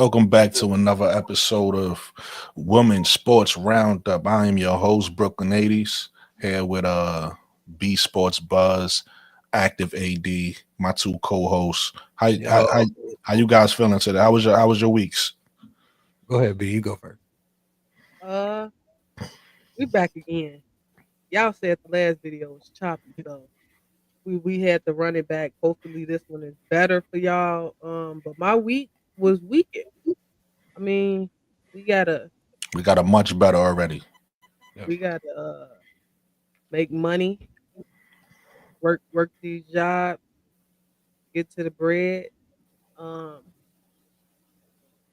Welcome back to another episode of Women's Sports Roundup. I am your host, Brooklyn 80s, here with B Sports Buzz, Active AD, my two co-hosts. How, how, Yo, how, how you guys feeling today? How was your weeks? go ahead, B. You go first. Uh, we back again. Y'all said the last video was choppy, so we had to run it back. Hopefully this one is better for y'all. But my week was weekend. I mean, we gotta We got a much better already. we gotta make money, work these jobs, get to the bread. Um,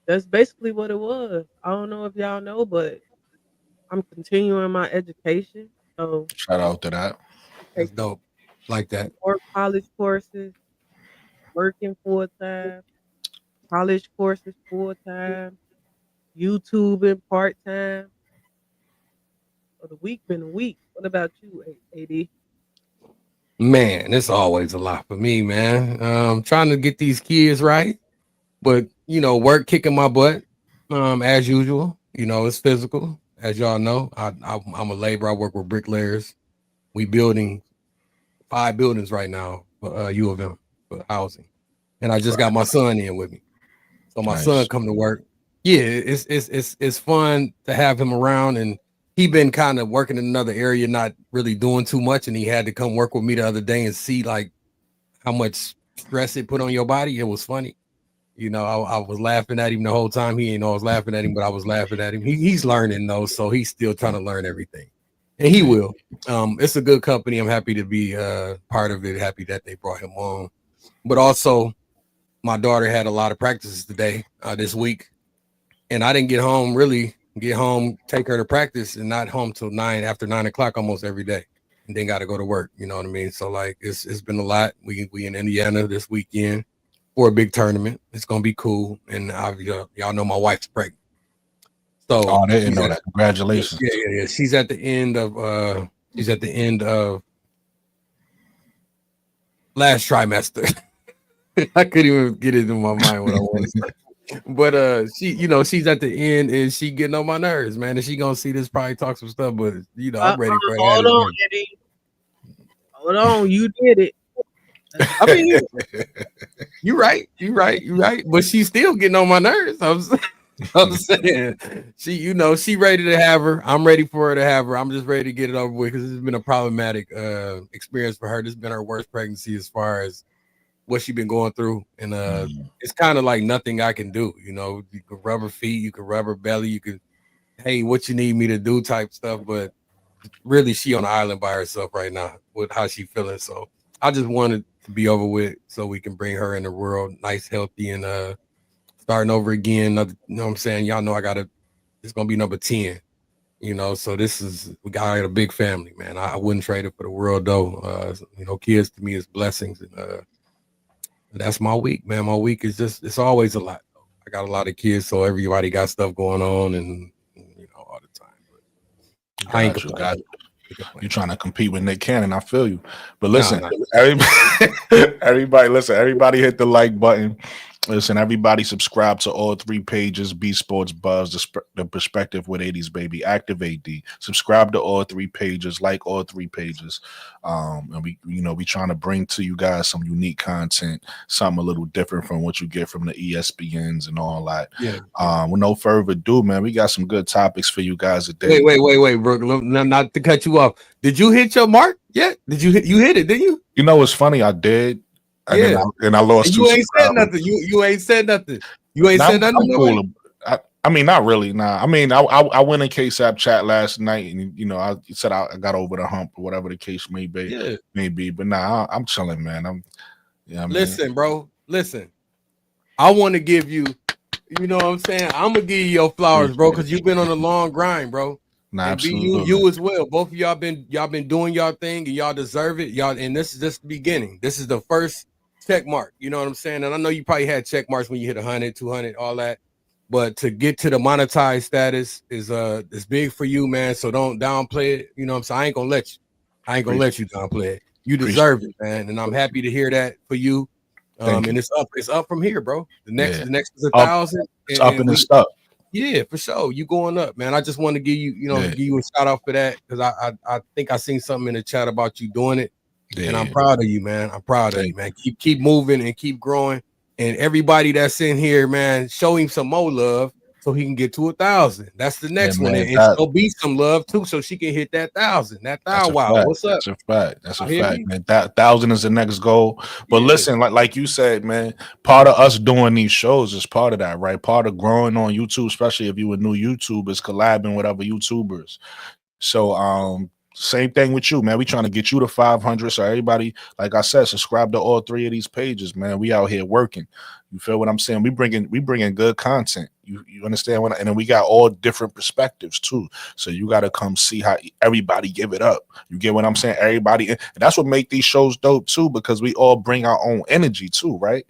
that's basically what it was. I don't know if y'all know, but I'm continuing my education. So Shout out to that. I'm That's taking dope. Like that. more college courses, working full time, college courses full time, YouTubing part time. So the week been a week. What about you, AD? Man, it's always a lot for me, man. Trying to get these kids right, but work kicking my butt. As usual. It's physical, as y'all know. I'm a laborer. I work with bricklayers. We building 5 buildings right now for U of M for housing, and I just got my son in with me. So my son Nice. come to work. Yeah, it's fun to have him around, and he been kind of working in another area, not really doing too much, and he had to come work with me the other day and see like how much stress it put on your body. It was funny. I was laughing at him the whole time. He didn't know I was laughing at him, but I was laughing at him. He's learning though, so he's still trying to learn everything, and he will. It's a good company. I'm happy to be part of it. Happy that they brought him on, but also my daughter had a lot of practices today, this week, and I didn't get home, take her to practice, and not home till after 9 o'clock almost every day, and then got to go to work. You know what I mean? So like it's been a lot. We in Indiana this weekend for a big tournament. It's gonna be cool, and y'all know my wife's pregnant, so Oh, I didn't know that. yeah, Congratulations. yeah. She's at the end of last trimester. I couldn't even get it in my mind what I wanted to say. But she's at the end and she getting on my nerves, man. And she gonna see this, probably talk some stuff, but I'm ready for her to have Hold this on, baby. Eddie. Hold on, you did it. I mean, You're right. But she's still getting on my nerves. I'm saying she ready to have her. I'm ready for her to have her. I'm just ready to get it over with because it's been a problematic experience for her. This has been her worst pregnancy as far as what she been going through, and it's kind of like nothing I can do. You can rub her feet, you can rub her belly, you can, hey, what you need me to do type stuff, but really she on the island by herself right now with how she feeling. So I just wanted to be over with so we can bring her in the world nice, healthy, and starting over again. You know what I'm saying? Y'all know it's gonna be number 10. So we got a big family, man. I wouldn't trade it for the world though. Kids to me is blessings, and that's my week, man. My week is it's always a lot. I got a lot of kids, so everybody got stuff going on, and all the time. But I ain't Got you. complaining. You trying to compete with Nick Cannon? I feel you. But Nah, listen, nah. everybody hit the like button. Listen, everybody subscribe to all three pages: B Sports Buzz, the Perspective with 80s Baby, Active AD. Subscribe to all three pages, like all three pages. And we trying to bring to you guys some unique content, something a little different from what you get from the ESPNs and all that. Yeah. With no further ado, man, we got some good topics for you guys today. Wait, Brooke. Not to cut you off. Did you hit your mark yet? You hit it? Didn't you? You know what's funny? I did. And Yeah. then I lost And two you ain't said subscribers. nothing. You ain't said nothing. You ain't Nah, said nothing. I'm To cool. nobody? I mean, not really. Nah. I mean, I went in KSAP chat last night, and I said I got over the hump or whatever the case may be. Yeah. Maybe, but nah, I'm chilling, man. Listen, bro. Listen. I want to give you. You know what I'm saying? I'm gonna give you your flowers, bro, because you've been on a long grind, bro. Nah, And be absolutely. you as well. Both of y'all been doing y'all thing, and y'all deserve it. Y'all, and this is just the beginning. This is the first check mark. You know what I'm saying? And I know you probably had check marks when you hit 100, 200, all that. But to get to the monetized status is big for you, man. So don't downplay it. You know what I'm saying? I ain't gonna let you downplay it. You deserve it, man. And I'm happy to hear that for you. And it's up from here, bro. The next is up, 1,000. it's up and it's up. Yeah, for sure. You going up, man. I just want to give you, give you a shout out for that because I think I seen something in the chat about you doing it. And I'm proud of you, man. I'm proud of you, man. Keep moving and keep growing. And everybody that's in here, man, show him some more love so he can get to 1,000. That's the next one. Man, And show B some love too, so she can hit that 1,000. That thou wow. What's up? That's a fact. That's a fact, man. That 1,000 is the next goal. But listen, like you said, man, part of us doing these shows is part of that, right? Part of growing on YouTube, especially if you a new YouTuber, is collabing with other YouTubers. So same thing with you, man. We trying to get you to 500. So everybody, like I said, subscribe to all 3 of these pages, man. We out here working. You feel what I'm saying? We bringing good content. You understand what? And then we got all different perspectives too. So you got to come see how everybody give it up. You get what I'm saying? Everybody, and that's what make these shows dope too, because we all bring our own energy too, right?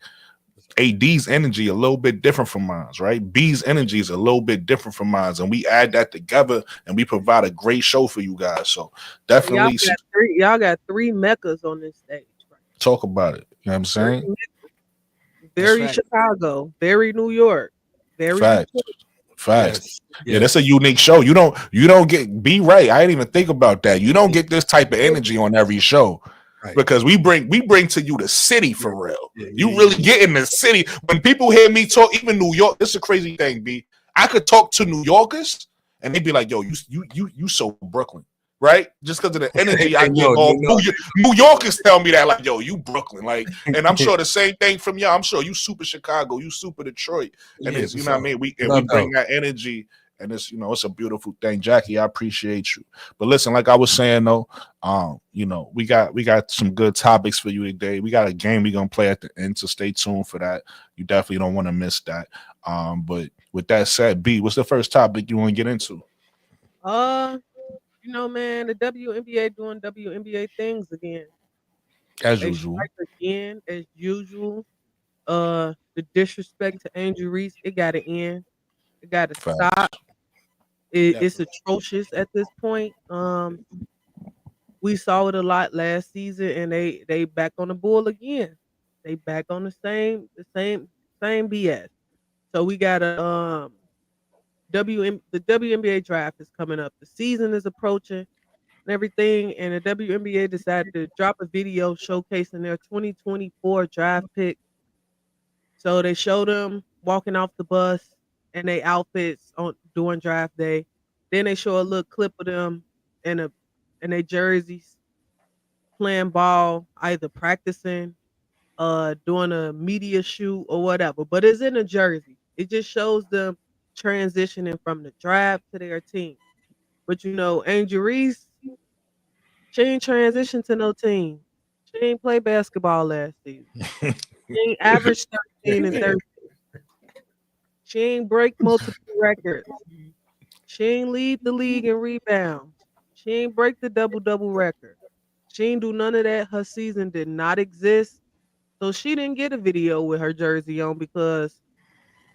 AD's energy a little bit different from mine, right? B's energy is a little bit different from mine, and we add that together and we provide a great show for you guys. So definitely, y'all got 3 meccas on this stage. Right? Talk about it. You know what I'm saying? Very Chicago, very New York, very facts. Yes. Yeah, that's a unique show. You don't get be right. I didn't even think about that. You don't get this type of energy on every show. Right. Because we bring to you the city for real. You really get in the city. When people hear me talk, even New York, this is a crazy thing, B. I could talk to New Yorkers and they'd be like, yo, you so Brooklyn, right? Just because of the energy I get off. New Yorkers tell me that, like, yo, you Brooklyn. Like, and I'm sure the same thing from y'all. I'm sure you super Chicago, you super Detroit. And it's, you know what I mean? We bring that energy. And it's, it's a beautiful thing. Jackie, I appreciate you. But listen, like I was saying though, we got some good topics for you today. We got a game we're gonna play at the end, so stay tuned for that. You definitely don't want to miss that. But with that said, B, what's the first topic you want to get into? Man, the WNBA doing WNBA things again. As usual. Again, as usual. The disrespect to Angel Reese, it gotta end. It gotta stop. It's atrocious at this point. We saw it a lot last season, and they back on the bull again. They back on the same BS. So we got a the WNBA draft is coming up. The season is approaching and everything, and the WNBA decided to drop a video showcasing their 2024 draft pick. So they showed them walking off the bus and they outfits during draft day. Then they show a little clip of them in their jerseys playing ball, either practicing, doing a media shoot or whatever. But it's in a jersey. It just shows them transitioning from the draft to their team. But Angel Reese, she ain't transitioned to no team. She ain't play basketball last season. She ain't averaged 13 and 13. She ain't break multiple records. She ain't lead the league in rebounds. She ain't break the double-double record. She ain't do none of that. Her season did not exist. So she didn't get a video with her jersey on because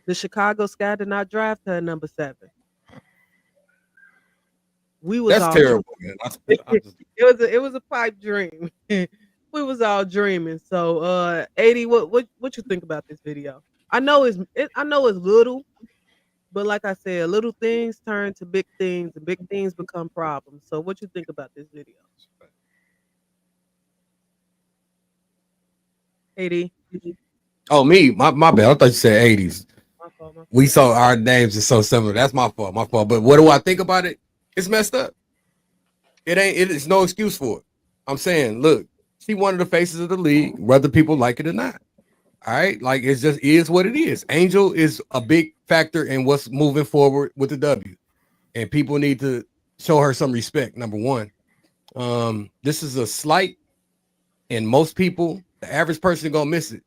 the Chicago Sky did not draft her at number 7. That's terrible, man. It was a pipe dream. We was all dreaming. So 80, what you think about this video? I know it's little, but like I said, little things turn to big things, and big things become problems. So what you think about this video? 80. Oh, me, my bad. I thought you said 80s. My fault. We saw our names are so similar. That's my fault. But what do I think about it? It's messed up. It's no excuse for it. I'm saying, look, she one of the faces of the league, whether people like it or not. All right, like it just is what it is. Angel is a big factor in what's moving forward with the W, and people need to show her some respect. Number one, this is a slight, and most people, the average person, gonna miss it.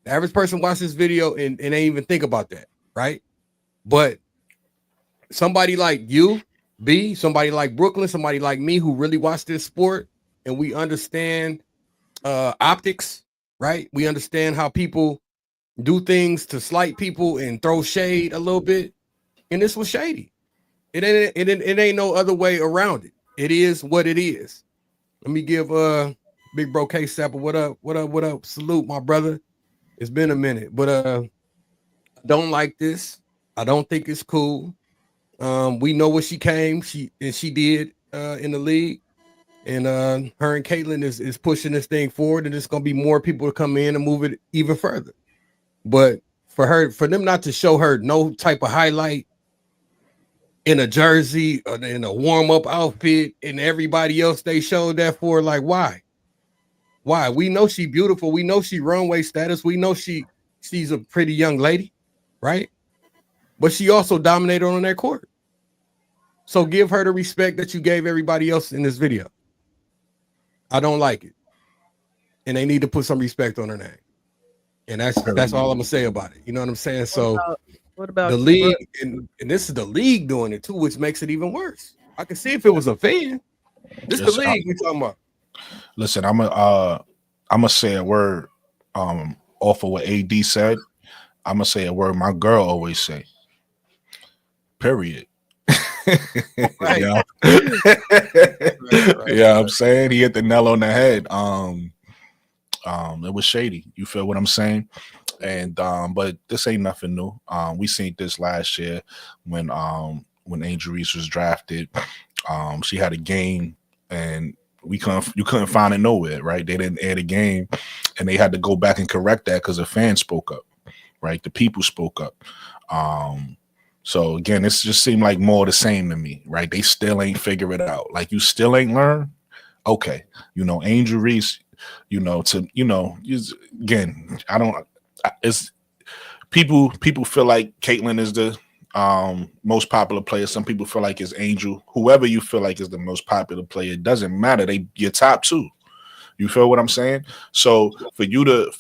The average person watch this video and ain't even think about that, right? But somebody like you, B, somebody like Brooklyn, somebody like me who really watch this sport and we understand optics. Right, we understand how people do things to slight people and throw shade a little bit, and this was shady. It ain't no other way around it. It is what it is. Let me give Big Bro K Sapper what up. Salute, my brother. It's been a minute, but I don't like this. I don't think it's cool. We know what she did in the league, and her and Caitlyn is pushing this thing forward, and it's gonna be more people to come in and move it even further. But for them not to show her no type of highlight in a jersey or in a warm-up outfit, and everybody else they showed that for, like, why? Why? We know she beautiful. We know she runway status. We know she's a pretty young lady, right? But she also dominated on that court. So give her the respect that you gave everybody else in this video. I don't like it. And they need to put some respect on her name. And that's all I'm gonna say about it. You know what I'm saying? So what about the league, and this is the league doing it too, which makes it even worse. I can see if it was a fan. This is the league we talking about. Listen, I'm gonna say a word off of what AD said. I'm gonna say a word my girl always say. Period. Right. Yeah. Right. Yeah, I'm saying he hit the nail on the head. It was shady. You feel what I'm saying? And but this ain't nothing new. We seen this last year when Angel Reese was drafted. She had a game and you couldn't find it nowhere, right? They didn't air the game, and they had to go back and correct that because the fans spoke up, right? The people spoke up. So again, this just seemed like more the same to me, right? They still ain't figure it out. Like, you still ain't learn. Okay, Angel Reese, again, it's people feel like Caitlyn is the most popular player. Some people feel like it's Angel. Whoever you feel like is the most popular player, it doesn't matter. You're top two. You feel what I'm saying? So for you to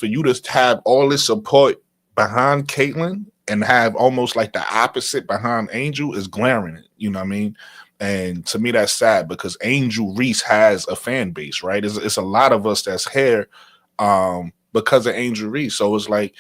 have all this support behind Caitlyn and have almost like the opposite behind Angel is glaring. You know what I mean? And to me, that's sad because Angel Reese has a fan base, right? It's a lot of us that's here because of Angel Reese. So it's like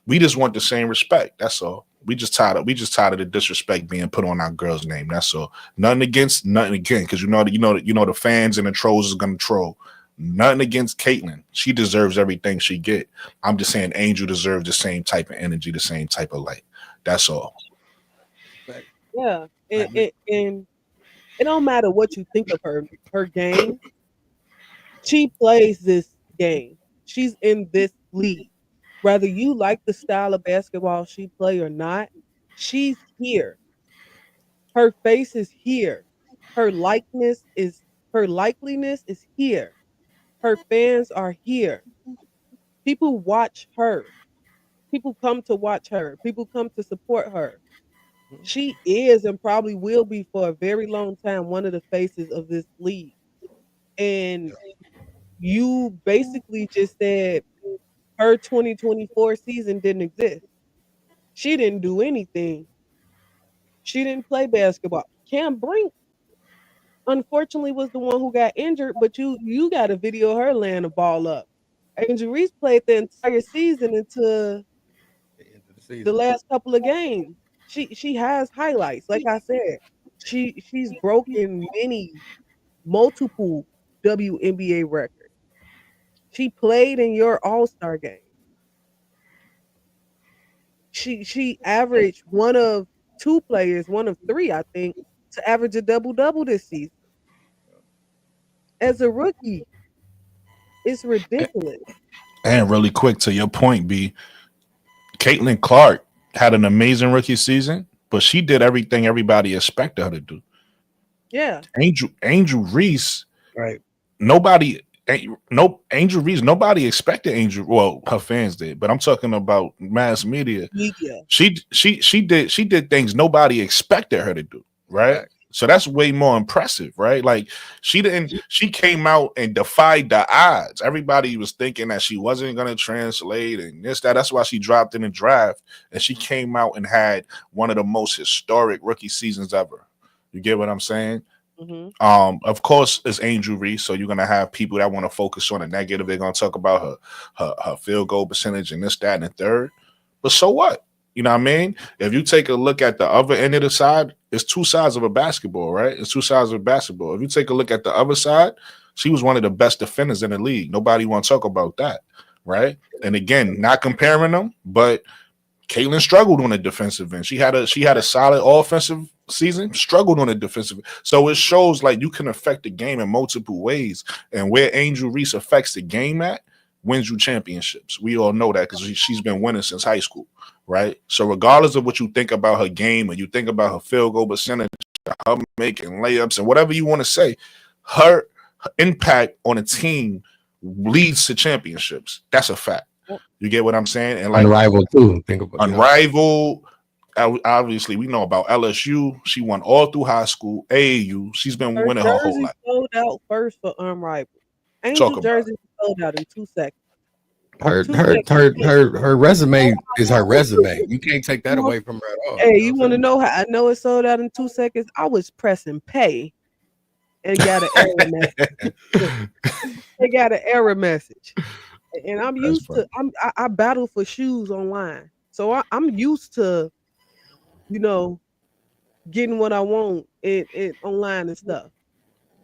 we just want the same respect. That's all. We just tired of the disrespect being put on our girl's name. That's all. Nothing again, because the fans and the trolls is gonna troll. Nothing against Caitlyn. She deserves everything she get. I'm just saying Angel deserves the same type of energy, the same type of light. That's all. Yeah, and it don't matter what you think of her game. She plays this game. She's in this league. Whether you like the style of basketball she play or not, she's here. Her face is here. Her likeness is her likeliness is here. Her fans are here. People watch her. People come to watch her. People come to support her. She is and probably will be for a very long time one of the faces of this league. And you basically just said her 2024 season didn't exist. She didn't do anything. She didn't play basketball. Cam Brink, unfortunately, was the one who got injured, but you got a video of her laying the ball up. Angel Reese played the entire season into the last couple of games. She has highlights. Like I said, she's broken multiple WNBA records. She played in your All-Star game. She averaged one of two players, one of three, I think, to average a double-double this season. As a rookie, it's ridiculous. And really quick to your point, B, Caitlin Clark had an amazing rookie season, but she did everything everybody expected her to do. Yeah. Angel Reese, right? Angel Reese. Nobody expected Angel. Well, her fans did, but I'm talking about mass media. She did things nobody expected her to do. Right. So that's way more impressive, right? Like she came out and defied the odds. Everybody was thinking that she wasn't going to translate and that's why she dropped in the draft. And she came out and had one of the most historic rookie seasons ever. You get what I'm saying? Mm-hmm. Of course, it's Angel Reese, so you're gonna have people that want to focus on the negative. They're gonna talk about her field goal percentage and this, that, and the third. But so what? You know what I mean? If you take a look at the other end of the side, it's two sides of a basketball, right? It's two sides of a basketball. If you take a look at the other side, she was one of the best defenders in the league. Nobody want to talk about that. right? And again, not comparing them, but Caitlin struggled on the defensive end. She had a solid offensive season, struggled on the defensive end. So it shows like you can affect the game in multiple ways. And where Angel Reese affects the game at wins you championships. We all know that because she's been winning since high school, right? So regardless of what you think about her game or you think about her field goal percentage, her making layups and whatever you want to say, her impact on a team leads to championships. That's a fact. You get what I'm saying? And like unrivaled too. Think about unrivaled. Obviously, we know about LSU. She won all through high school. AAU. She's been winning her whole life. Sold out first for unrivaled. Angel jersey sold out in 2 seconds. Her resume is her resume. You can't take that away from her at all. Hey, you want to know how I know it sold out in 2 seconds? I was pressing pay and got an error message. They got an error message. And I'm used to I battle for shoes online. So I'm used to, getting what I want it online and stuff.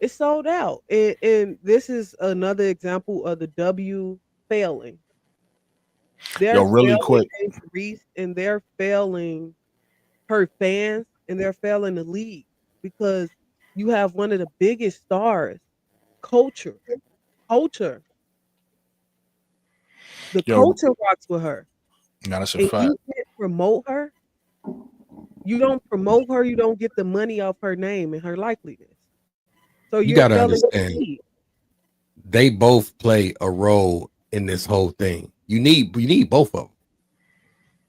It's sold out. And this is another example of the W failing. They're really quick. Reese, and they're failing her fans, and they're failing the league because you have one of the biggest stars, culture. The culture rocks with her. That's a fact. You can't promote her. You don't promote her. You don't get the money off her name and her likeliness. So you gotta understand. They both play a role in this whole thing. You need both of them.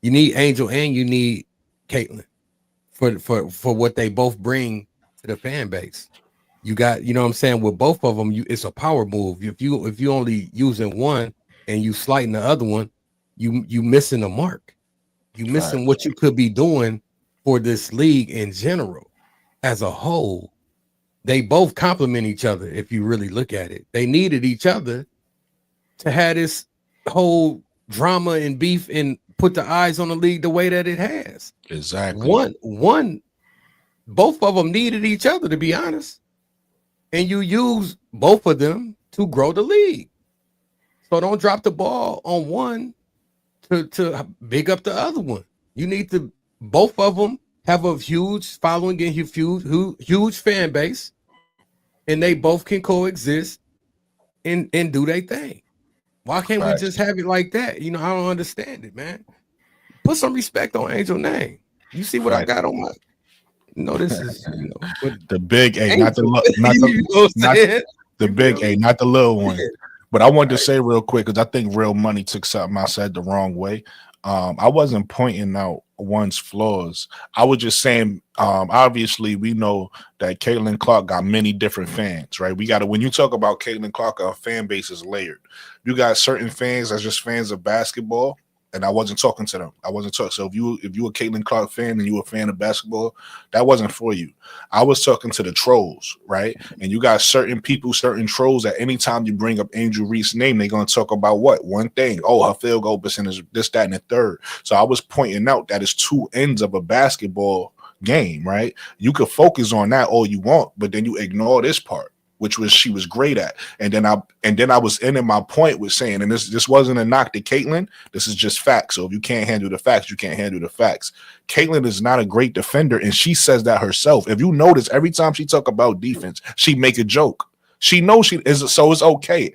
You need Angel and you need Caitlin for what they both bring to the fan base. You got, what I'm saying, with both of them, it's a power move. If you only using one and you slighting the other one, you missing the mark. You missing what you could be doing for this league in general as a whole. They both complement each other. If you really look at it, they needed each other to have this whole drama and beef and put the eyes on the league the way that it has. Exactly. Both of them needed each other, to be honest. And you use both of them to grow the league. So don't drop the ball on one to big up the other one. You need to, both of them have a huge following and huge fan base, and they both can coexist and do their thing. Why can't we just have it like that? I don't understand it, man. Put some respect on Angel name. You see what I got on my. This is the big A, not the big A, not the little one. But I wanted to say real quick because I think Real Money took something I said the wrong way. I wasn't pointing out one's flaws. I was just saying, obviously, we know that Caitlin Clark got many different fans, right? When you talk about Caitlin Clark, our fan base is layered. You got certain fans that's just fans of basketball, and I wasn't talking to them. So if you a Caitlin Clark fan and you a fan of basketball, that wasn't for you. I was talking to the trolls, right? And you got certain people, certain trolls that anytime you bring up Angel Reese's name, they're gonna talk about what? One thing. Oh, her field goal percentage, this, that, and the third. So I was pointing out that it's two ends of a basketball game, right? You could focus on that all you want, but then you ignore this part, which was she was great at. And then I was ending my point with saying, and this wasn't a knock to Caitlin, this is just facts. So if you can't handle the facts, you can't handle the facts. Caitlin is not a great defender, and she says that herself. If you notice, every time she talk about defense, she make a joke. She knows she is, so it's okay.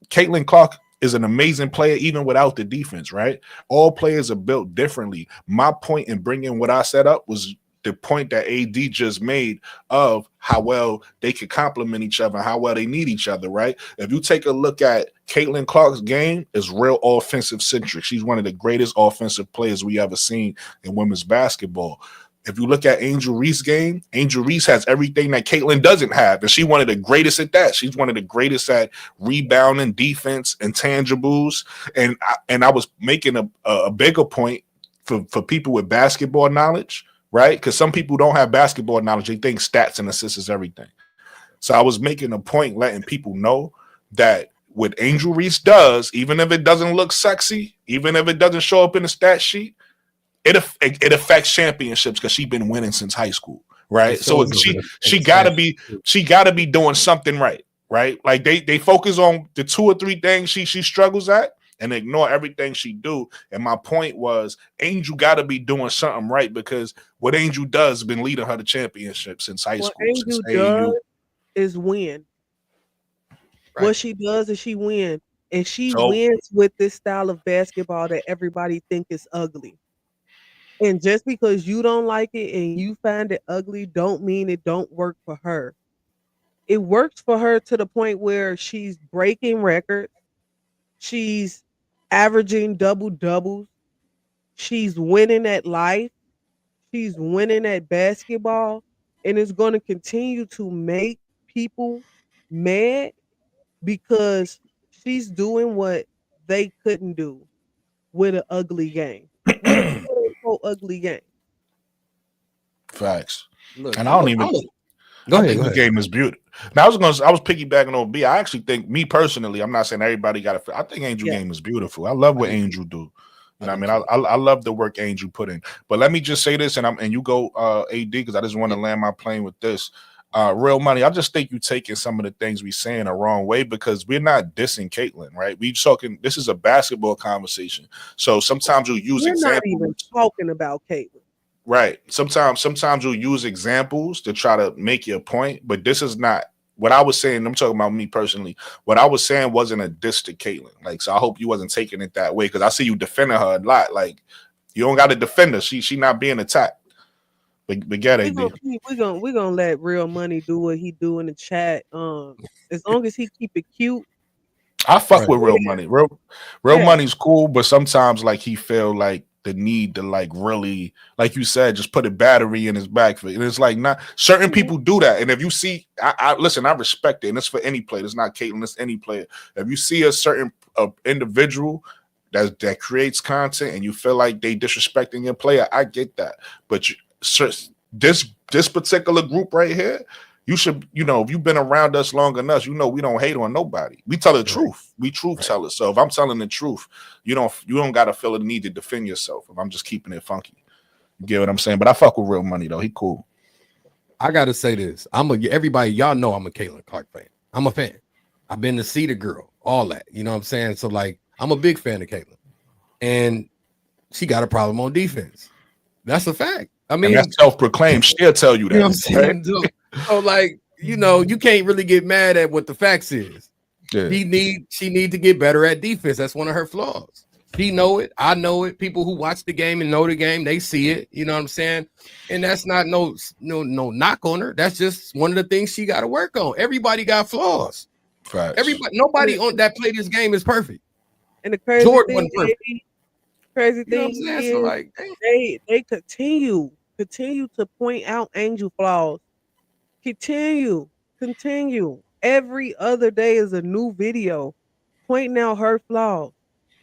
Caitlin Clark is an amazing player even without the defense, right? All players are built differently. My point in bringing what I set up was the point that AD just made of how well they could complement each other, how well they need each other, right? If you take a look at Caitlin Clark's game, it's real offensive centric. She's one of the greatest offensive players we ever seen in women's basketball. If you look at Angel Reese's game, Angel Reese has everything that Caitlin doesn't have, and she's one of the greatest at that. She's one of the greatest at rebounding, defense, intangibles. And I was making a bigger point for people with basketball knowledge, right? Because some people don't have basketball knowledge. They think stats and assists is everything. So I was making a point letting people know that what Angel Reese does, even if it doesn't look sexy, even if it doesn't show up in the stat sheet, it affects championships because she's been winning since high school, right? So she gotta be doing something right? Like they focus on the 2 or 3 things she struggles at, and ignore everything she do. And my point was, Angel got to be doing something right, because what Angel does has been leading her to championship since high What school, since Angel AAU. does is win. Right. What she does is she wins. And she So wins with this style of basketball that everybody think is ugly. And just because you don't like it and you find it ugly, don't mean it don't work for her. It works for her to the point where she's breaking records. She's averaging double doubles. She's winning at life. She's winning at basketball. And it's going to continue to make people mad because she's doing what they couldn't do with an ugly game, with a quote unquote ugly game. facts. Look, And I don't even. Go I ahead. think Go the ahead. game is beautiful. Now I was piggybacking on B. I actually think, me personally, I'm not saying everybody got to. I think Angel Yeah. game is beautiful. I love what do Angel do. You know what I do mean? too. I love the work Angel put in. But let me just say this, and you go AD, because I just want to land my plane with this. Real money. I just think you taking some of the things we saying the wrong way, because we're not dissing Caitlyn, right? We talking. This is a basketball conversation. So sometimes you use We're not even examples. talking about Caitlyn. Right. Sometimes you'll use examples to try to make your point, but this is not what I was saying. I'm talking about me personally. What I was saying wasn't a diss to Caitlyn. Like, so I hope you wasn't taking it that way, because I see you defending her a lot. Like, you don't got to defend her. She not being attacked. But get We're it, gonna D. we're gonna let Real Money do what he do in the chat. As long as he keep it cute. I fuck Right. with Real Money. Real Yeah. Money's cool, but sometimes like he feel like the need to like really, like you said, just put a battery in his back. And it's like, not certain people do that. And if you see, I listen, I respect it, and it's for any player. It's not Caitlyn, it's any player. If you see a certain individual that creates content and you feel like they disrespecting your player, I get that. But this particular group right here, you should, if you've been around us long enough, we don't hate on nobody. We tell the truth. We truth tellers. So if I'm telling the truth, you don't gotta feel the need to defend yourself. If I'm just keeping it funky, you get what I'm saying. But I fuck with Real Money though. He cool. I gotta say this. Everybody, y'all know I'm a Caitlyn Clark fan. I'm a fan. I've been to see the girl, all that. You know what I'm saying? So like, I'm a big fan of Caitlyn, and she got a problem on defense. That's a fact. I mean, And that's self-proclaimed. She'll tell you that. you know what I'm saying? Right? So like, you can't really get mad at what the facts is. Yeah. She need to get better at defense. That's one of her flaws. She know it. I know it. People who watch the game and know the game, they see it. You know what I'm saying? And that's not no knock on her. That's just one of the things she got to work on. Everybody got flaws. Facts. Nobody on that play this game is perfect. And the crazy Jordan thing wasn't perfect. is, crazy You know what I'm thing saying? is, So like, they continue to point out Angel flaws. Continue. Every other day is a new video pointing out her flaws.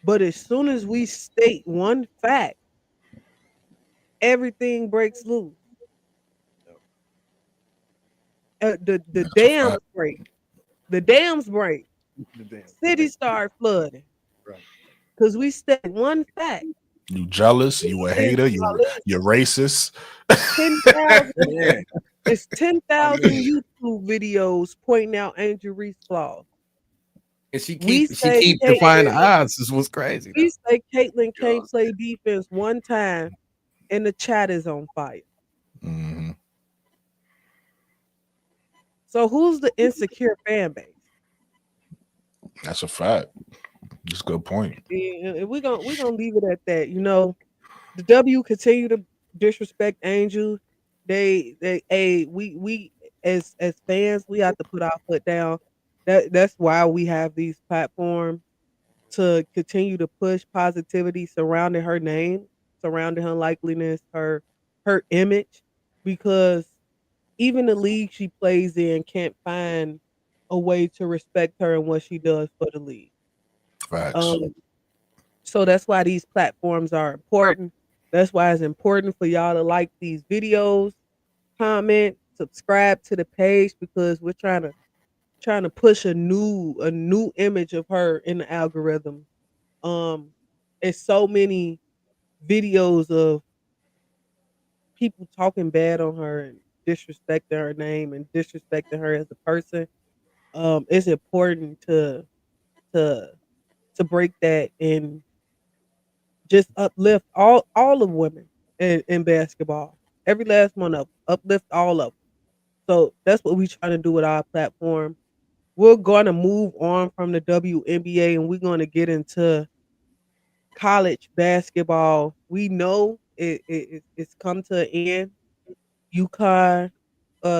But as soon as we state one fact, everything breaks loose. The That's a dams fact. break. The dams break. Cities start flooding Right. because we state one fact. You jealous? We You a is hater? You're racist? 10,000. Yeah. It's I 10,000 mean, YouTube videos pointing out Angel Reese flaws. and she We say keep defying the Caitlyn, odds. This was crazy. we say Caitlyn You know what I'm can't play defense one time, and the chat is on fire. Mm-hmm. So who's the insecure fan base? That's a fact. That's a good point. And we're gonna leave it at that. The W continue to disrespect Angel. We as fans, we have to put our foot down. That's why we have these platforms to continue to push positivity surrounding her name, surrounding her likeliness, her image, because even the league she plays in can't find a way to respect her and what she does for the league. Facts. Um, so that's why these platforms are important. That's why it's important for y'all to like these videos, comment, subscribe to the page, because we're trying to push a new image of her in the algorithm. It's so many videos of people talking bad on her and disrespecting her name and disrespecting her as a person. It's important to to break that and just uplift all of women in basketball. Every last one of them. Uplift all of them. So that's what we trying to do with our platform. We're going to move on from the WNBA and we're going to get into college basketball. We know it's come to an end. UConn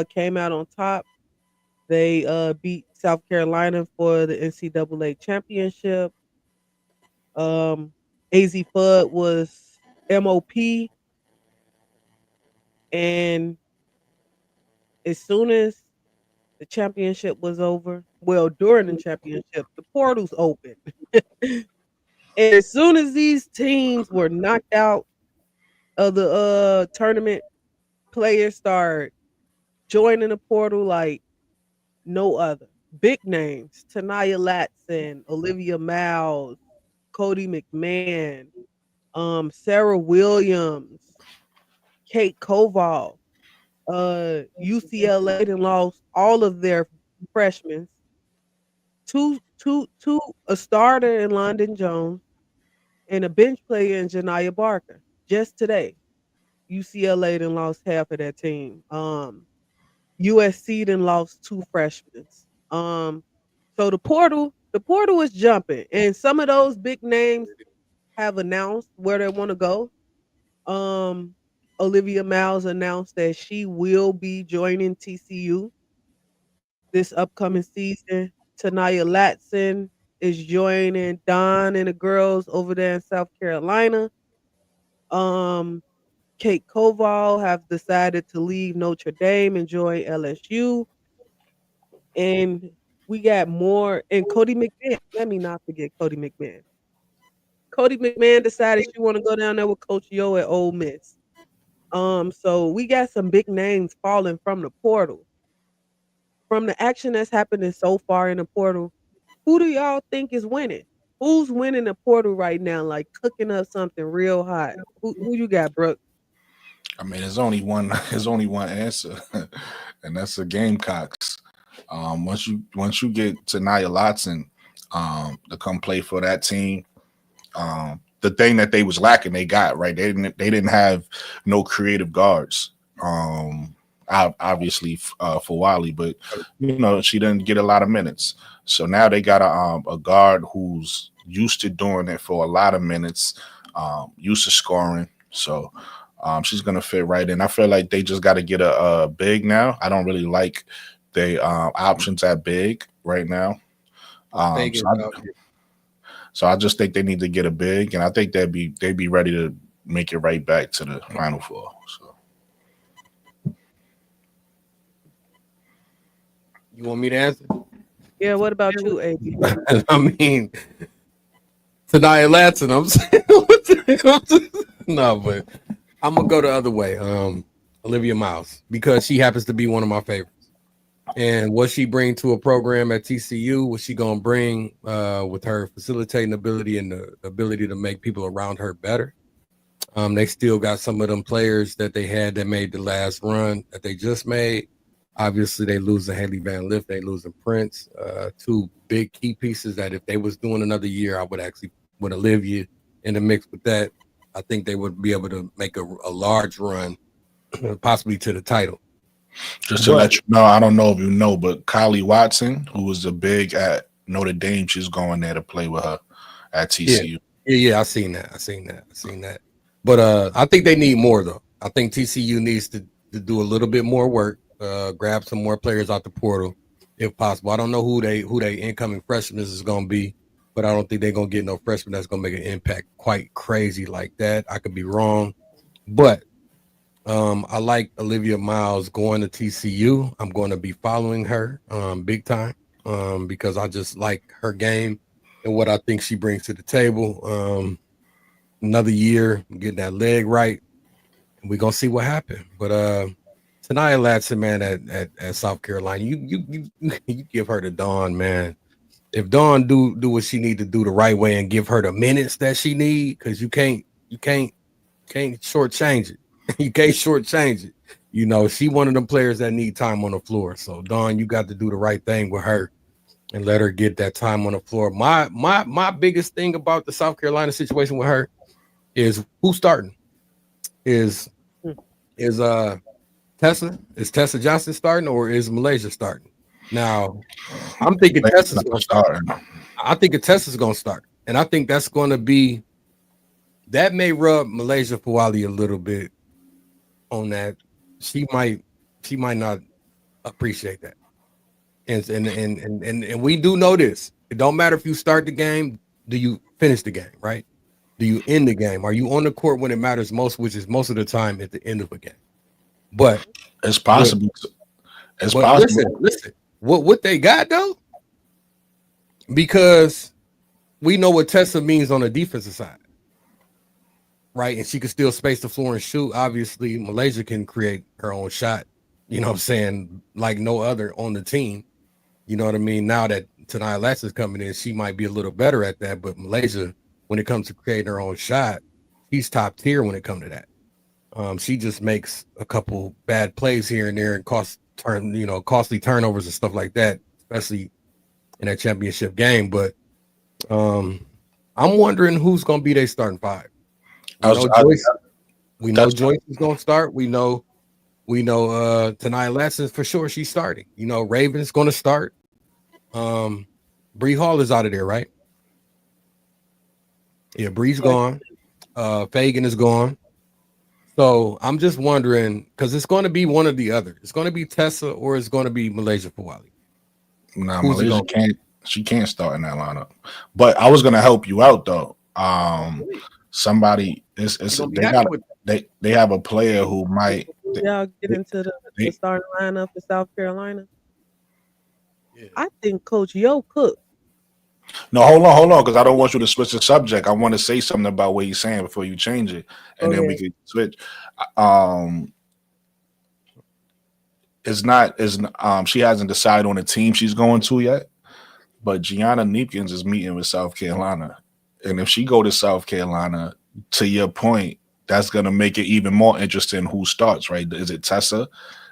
came out on top. They beat South Carolina for the NCAA championship. AZ Fudd was MOP, and as soon as the championship was over, well, during the championship, the portals opened. And as soon as these teams were knocked out of the tournament, players start joining the portal like no other. Big names: Tanaya Latson, Olivia Miles, Cody McMahon, Sarah Williams, Kate Koval. UCLA then lost all of their freshmen. A starter in London Jones and a bench player in Janiyah Barker. Just today, UCLA then lost half of that team. USC then lost two freshmen. Um, so the portal is jumping, and some of those big names have announced where they want to go. Um, Olivia Miles announced that she will be joining TCU this upcoming season. Tanaya Latson is joining Don and the girls over there in South Carolina. Um, Kate Koval have decided to leave Notre Dame and join LSU. And we got more. And Cody McMahon. Let me not forget Cody McMahon. Cody McMahon decided she want to go down there with Coach Yo at Ole Miss. So we got some big names falling from the portal. From the action that's happening so far in the portal, who do y'all think is winning? Who's winning the portal right now? Like cooking up something real hot. Who you got, Brooke? I mean, there's only one. There's only one answer, and that's the Gamecocks. Once you get to Nia Lotson to come play for that team, the thing that they was lacking, they got right. They didn't have no creative guards. Obviously for Wally, but she didn't get a lot of minutes. So now they got a guard who's used to doing it for a lot of minutes, used to scoring. So she's gonna fit right in. I feel like they just got to get a big now. I don't really like the options at big right now. So I just think they need to get a big, and I think they'd be ready to make it right back to the Final Four. So. You want me to answer? Yeah, what about you, AB? I mean, Tanaya Latson, I'm saying. No, but I'm going to go the other way. Olivia Miles, because she happens to be one of my favorites. And what she bring to a program at TCU, what she going to bring with her facilitating ability and the ability to make people around her better. They still got some of them players that they had that made the last run that they just made. Obviously, they losing Haley Van Lith, they losing Prince, two big key pieces that if they was doing another year, I would actually with Olivia in the mix with that. I think they would be able to make a large run, possibly to the title. Just to let you know, I don't know if you know, but Kylie Watson, who was a big at Notre Dame, she's going there to play with her at TCU. Yeah, I seen that. But I think they need more though. I think TCU needs to do a little bit more work. Grab some more players out the portal if possible. I don't know who they incoming freshmen is going to be, but I don't think they're going to get no freshman that's going to make an impact quite crazy like that. I could be wrong, but I like Olivia Miles going to TCU. I'm going to be following her big time because I just like her game and what I think she brings to the table. Another year, getting that leg right, and we're going to see what happens. But Tanaya Latson, man, at South Carolina, you give her to Dawn, man. If Dawn do what she need to do the right way and give her the minutes that she need, because you can't shortchange it. You can't shortchange it. She one of them players that need time on the floor. So Dawn, you got to do the right thing with her and let her get that time on the floor. My biggest thing about the South Carolina situation with her is who's starting. Is Hmm. is Tessa? Is Tessa Johnson starting or is Malaysia starting? Now, I'm thinking Lane's Tessa's not gonna start. starting. I think Tessa's gonna start. And I think that's gonna be that may rub Malaysia Fawali a little bit on that. She might she might not appreciate that. And we do know this. It don't matter if you start the game, do you finish the game, right? Do you end the game? Are you on the court when it matters most, which is most of the time at the end of a game? But It's what possible. It's but possible. listen, what they got though, because we know what Tessa means on the defensive side, right? And she can still space the floor and shoot. Obviously, Malaysia can create her own shot, you know what I'm saying, like no other on the team. You know what I mean? Now that Tanaya Latch is coming in, she might be a little better at that. But Malaysia, when it comes to creating her own shot, she's top tier when it comes to that. She just makes a couple bad plays here and there and costly turnovers and stuff like that, especially in that championship game. But I'm wondering who's going to be their starting five. I We was, know I, Joyce. We know that's Joyce is going to start. We know Tanaya Latson for sure she's starting. You know Raven's going to start. Bree Hall is out of there, right? Yeah, Bree's gone. Fagan is gone. So I'm just wondering because it's going to be one or the other. It's going to be Tessa or it's going to be Malaysia Fawali. nah, Who's it Malaysia going? can't. She can't start in that lineup. But I was gonna help you out though. Somebody is You gonna be they happy got with? they have a player who might Before y'all get they, into the they, starting lineup for South Carolina, Yeah. I think Coach Yo Cook. no, hold on, because I don't want you to switch the subject. I want to say something about what you're saying before you change it, and then we Okay. could switch. Um, it's not is she hasn't decided on the team she's going to yet, but Gianna Neepkins is meeting with South Carolina, and if she go to South Carolina, to your point, that's gonna make it even more interesting who starts. Right? Is it Tessa?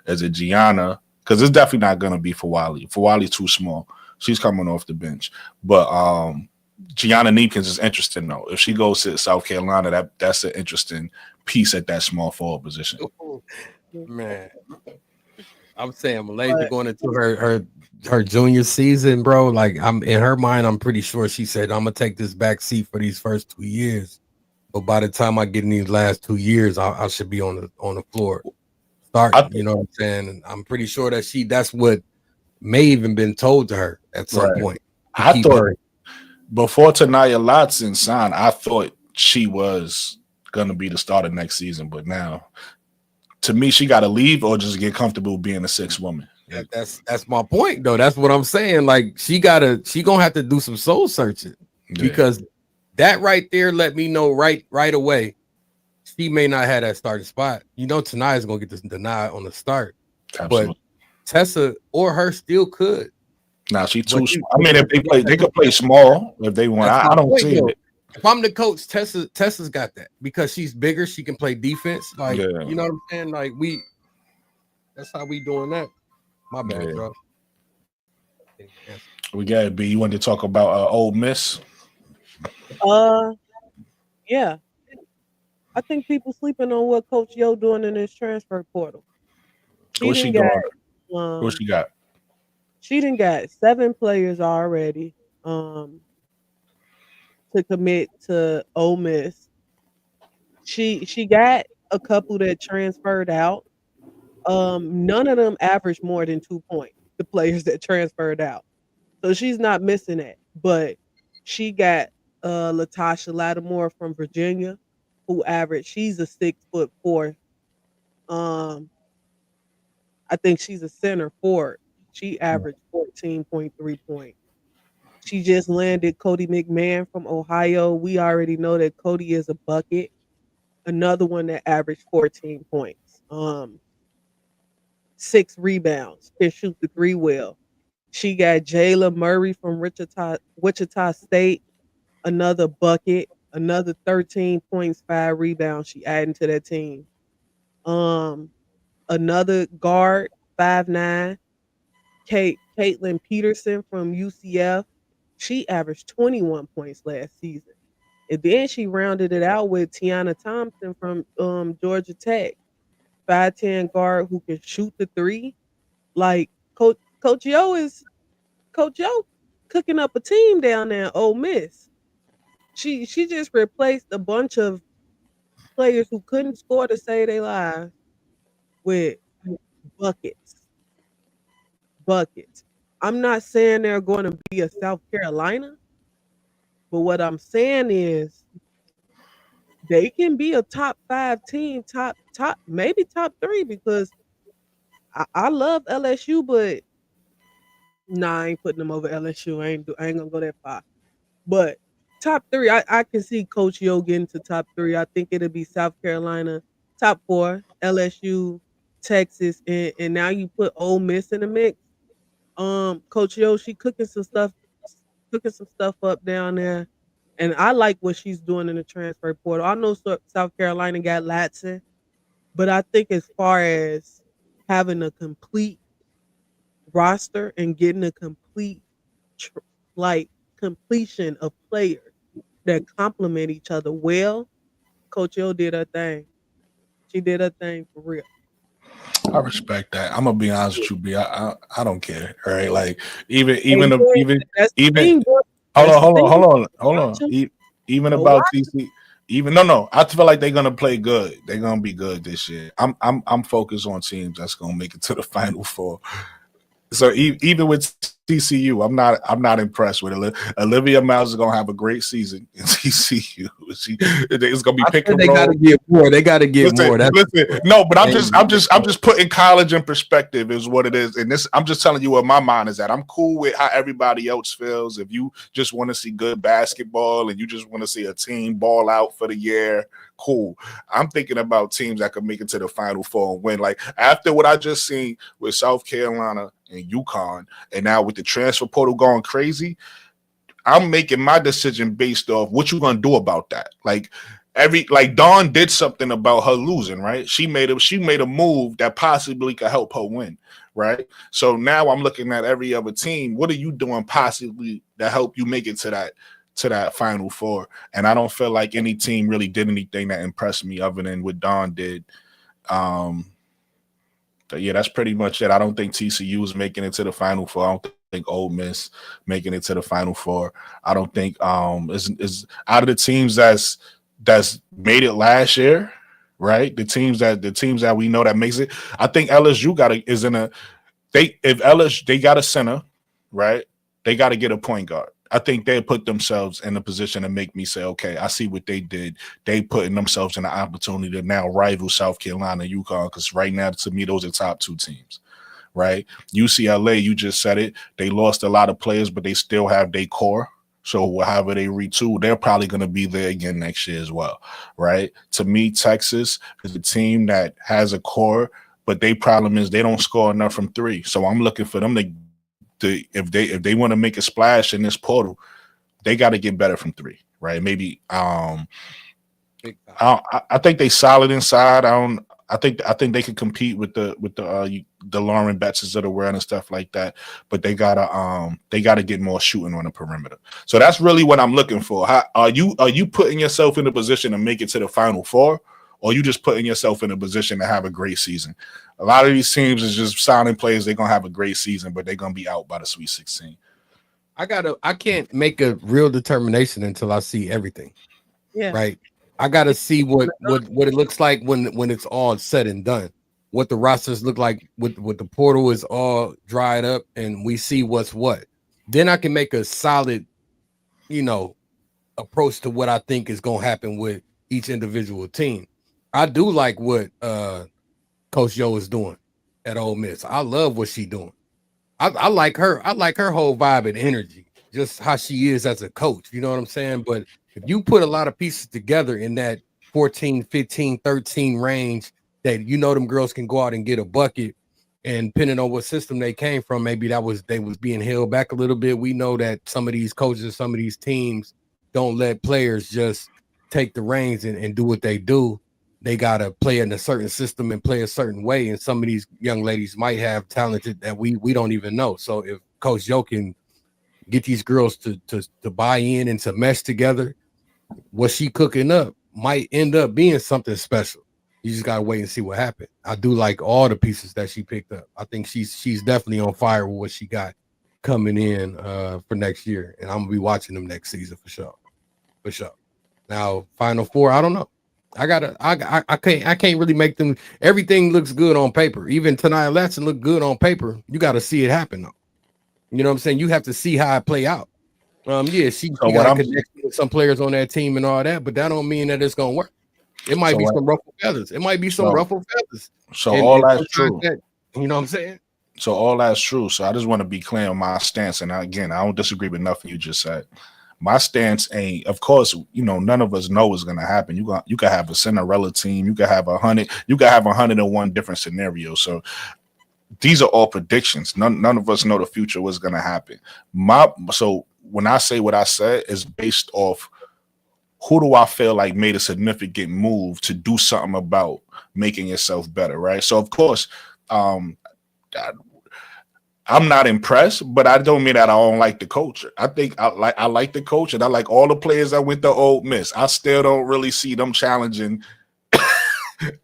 Is it Gianna? Because it's definitely not gonna be Fawali. Fawali's too small. She's coming off the bench, but Gianna Neepkins is interesting though. If she goes to South Carolina, that's an interesting piece at that small forward position. Man, I'm saying Malaysia But going into her junior season, bro. Like I'm in her mind, I'm pretty sure she said I'm gonna take this back seat for these first 2 years. But by the time I get in these last 2 years, I should be on the floor I starting. think You know what I'm saying? And I'm pretty sure that that's what may even been told to her at some right. point to I keep thought her. before Tanaya Latson signed, I thought she was gonna be the starter next season, but now to me, she got to leave or just get comfortable being a sixth woman. That's my point though. That's what I'm saying. Like she gonna have to do some soul searching Yeah, because that right there let me know right away she may not have that starting spot. You know, Tanaya's gonna get this denied on the start, but absolutely. Tessa or her still could. Now she But too. I mean, if they play, they could play small if they want. that's I my don't point see though. it. If I'm the coach, Tessa's got that because she's bigger. She can play defense. Like Yeah, you know what I'm saying. Like that's how we doing that. My bad, yeah. bro. We got it. B. You want to talk about Old Miss? uh, yeah, I think people sleeping on what Coach Yo doing in his transfer portal. She What she didn't doing? got What she got? she didn't got 7 players already to commit to Ole Miss. She got a couple that transferred out. None of them averaged more than 2 points. The players that transferred out, so she's not missing it. But she got Latasha Lattimore from Virginia, who averaged. She's a 6'4". Um, I think she's a center forward. She averaged 14.3 points. She just landed Cody McMahon from Ohio. We already know that Cody is a bucket. Another one that averaged 14 points. 6 rebounds. Can shoot the three well. She got Jayla Murray from Wichita State. Another bucket. Another 13 points, 5 rebounds. She adding to that team. Um, Another guard, 5'9", Kate Caitlin Peterson from UCF. She averaged 21 points last season. And then she rounded it out with Tiana Thompson from Georgia Tech, 5'10" guard who can shoot the three. Like Coach Yo cooking up a team down there in Ole Miss. She just replaced a bunch of players who couldn't score to save their lives with buckets. Buckets. I'm not saying they're going to be a South Carolina, but what I'm saying is they can be a top 5 team, top maybe top 3 because I love LSU, but nah, I ain't putting them over LSU. I ain't gonna go that far. But top 3, I can see Coach Yo getting to top 3. I think it'll be South Carolina, top 4, LSU, Texas, and now you put Ole Miss in the mix. Coach Yo, she cooking some stuff up down there. And I like what she's doing in the transfer portal. I know South Carolina got Latson, but I think as far as having a complete roster and getting a complete tr- like completion of players that complement each other well, Coach Yo did her thing. She did her thing for real. I respect that. I'm gonna be honest with you, B. I don't care. All right, like even And even the, then even that's the even thing, bro. hold That's on, the hold on, thing. hold on, hold Watch on. 'em. Even Go about watch. TC, even no, I feel like they're gonna play good. They're gonna be good this year. I'm focused on teams that's gonna make it to the Final Four. So even with TCU, I'm not impressed with it. Olivia Miles is gonna have a great season in TCU. It's gonna be I pick said and they got roll. to get more. They got to get more. That's Listen. No, but and I'm just putting college in perspective is what it is. And this, I'm just telling you what my mind is at. I'm cool with how everybody else feels. If you just want to see good basketball and you just want to see a team ball out for the year, cool. I'm thinking about teams that could make it to the Final Four and win. Like after what I just seen with South Carolina and UConn, and now with the transfer portal going crazy, I'm making my decision based off what you gonna do about that. Like Dawn did something about her losing, right? She made a move that possibly could help her win, right? So now I'm looking at every other team. What are you doing possibly to help you make it to that Final Four? And I don't feel like any team really did anything that impressed me other than what Dawn did. But yeah, that's pretty much it. I don't think TCU is making it to the Final Four. I don't think Ole Miss making it to the Final Four. I don't think is out of the teams that's made it last year, right? The teams that we know that makes it. I think LSU is in a if LSU they got a center, right? They got to get a point guard. I think they put themselves in a position to make me say, okay, I see what they did. They putting themselves in an opportunity to now rival South Carolina and UConn because right now, to me, those are top 2 teams, right? UCLA, you just said it. They lost a lot of players, but they still have their core. So however they retool, they're probably going to be there again next year as well, right? To me, Texas is a team that has a core, but their problem is they don't score enough from 3. So I'm looking for them to if they want to make a splash in this portal, they got to get better from 3, right? Maybe I think they solid inside. I think they can compete with the Lauren Betzes of the world and stuff like that, but they gotta get more shooting on the perimeter. So that's really what I'm looking for. How are you putting yourself in a position to make it to the Final Four, or are you just putting yourself in a position to have a great season? A lot of these teams is just signing players. They're gonna have a great season, but they're gonna be out by the Sweet 16. I can't make a real determination until I see everything. Yeah. Right. I gotta see what it looks like when it's all said and done. What the rosters look like with the portal is all dried up and we see what's what. Then I can make a solid, approach to what I think is gonna happen with each individual team. I do like what Coach Yo is doing at Ole Miss. I love what she's doing. I like her. I like her whole vibe and energy, just how she is as a coach. You know what I'm saying? But if you put a lot of pieces together in that 14, 15, 13 range that them girls can go out and get a bucket, and depending on what system they came from, maybe they was being held back a little bit. We know that some of these coaches, some of these teams don't let players just take the reins and do what they do. They got to play in a certain system and play a certain way. And some of these young ladies might have talented that we don't even know. So Coach Joe can get these girls to buy in and to mesh together, what she cooking up might end up being something special. You just gotta wait and see what happens. I do like all the pieces that she picked up. I think she's definitely on fire with what she got coming in for next year, and I'm gonna be watching them next season for sure. For sure. Now, Final Four, I don't know. I can't really make them. Everything looks good on paper. Even Tania Latson look good on paper. You got to see it happen though. You know what I'm saying? You have to see how it play out. Yeah, she got a connection with some players on that team and all that, but that don't mean that it's gonna work. It might be some ruffled feathers. It might be some ruffled feathers. So all that's true. You know what I'm saying? So all that's true. So I just want to be clear on my stance. And again, I don't disagree with nothing you just said. My stance ain't, of course, none of us know what's gonna happen. You can have a Cinderella team, you can have 100, you can have 101 different scenarios. So these are all predictions. None of us know the future, what's gonna happen. So when I say what I said is based off who do I feel like made a significant move to do something about making yourself better, right? So of course, I'm not impressed, but I don't mean that I don't like the coach. I think I like the coach, and I like all the players that went to Ole Miss. I still don't really see them challenging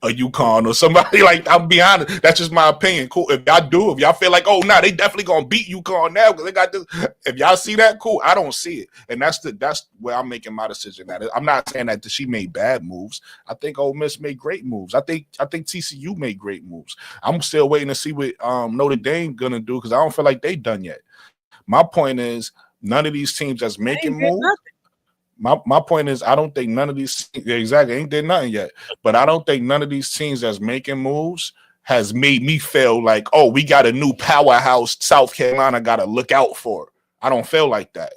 a UConn or somebody like. I'll be honest, that's just my opinion. Cool. If y'all feel like, oh, nah, they definitely gonna beat UConn now because they got this. If y'all see that, cool. I don't see it, and that's where I'm making my decision. At I'm not saying that she made bad moves. I think Ole Miss made great moves. I think TCU made great moves. I'm still waiting to see what Notre Dame gonna do because I don't feel like they done yet. My point is, none of these teams that's making moves. My point is, I don't think none of these exactly ain't did nothing yet, but I don't think none of these teams that's making moves has made me feel like, oh, we got a new powerhouse South Carolina got to look out for. I don't feel like that.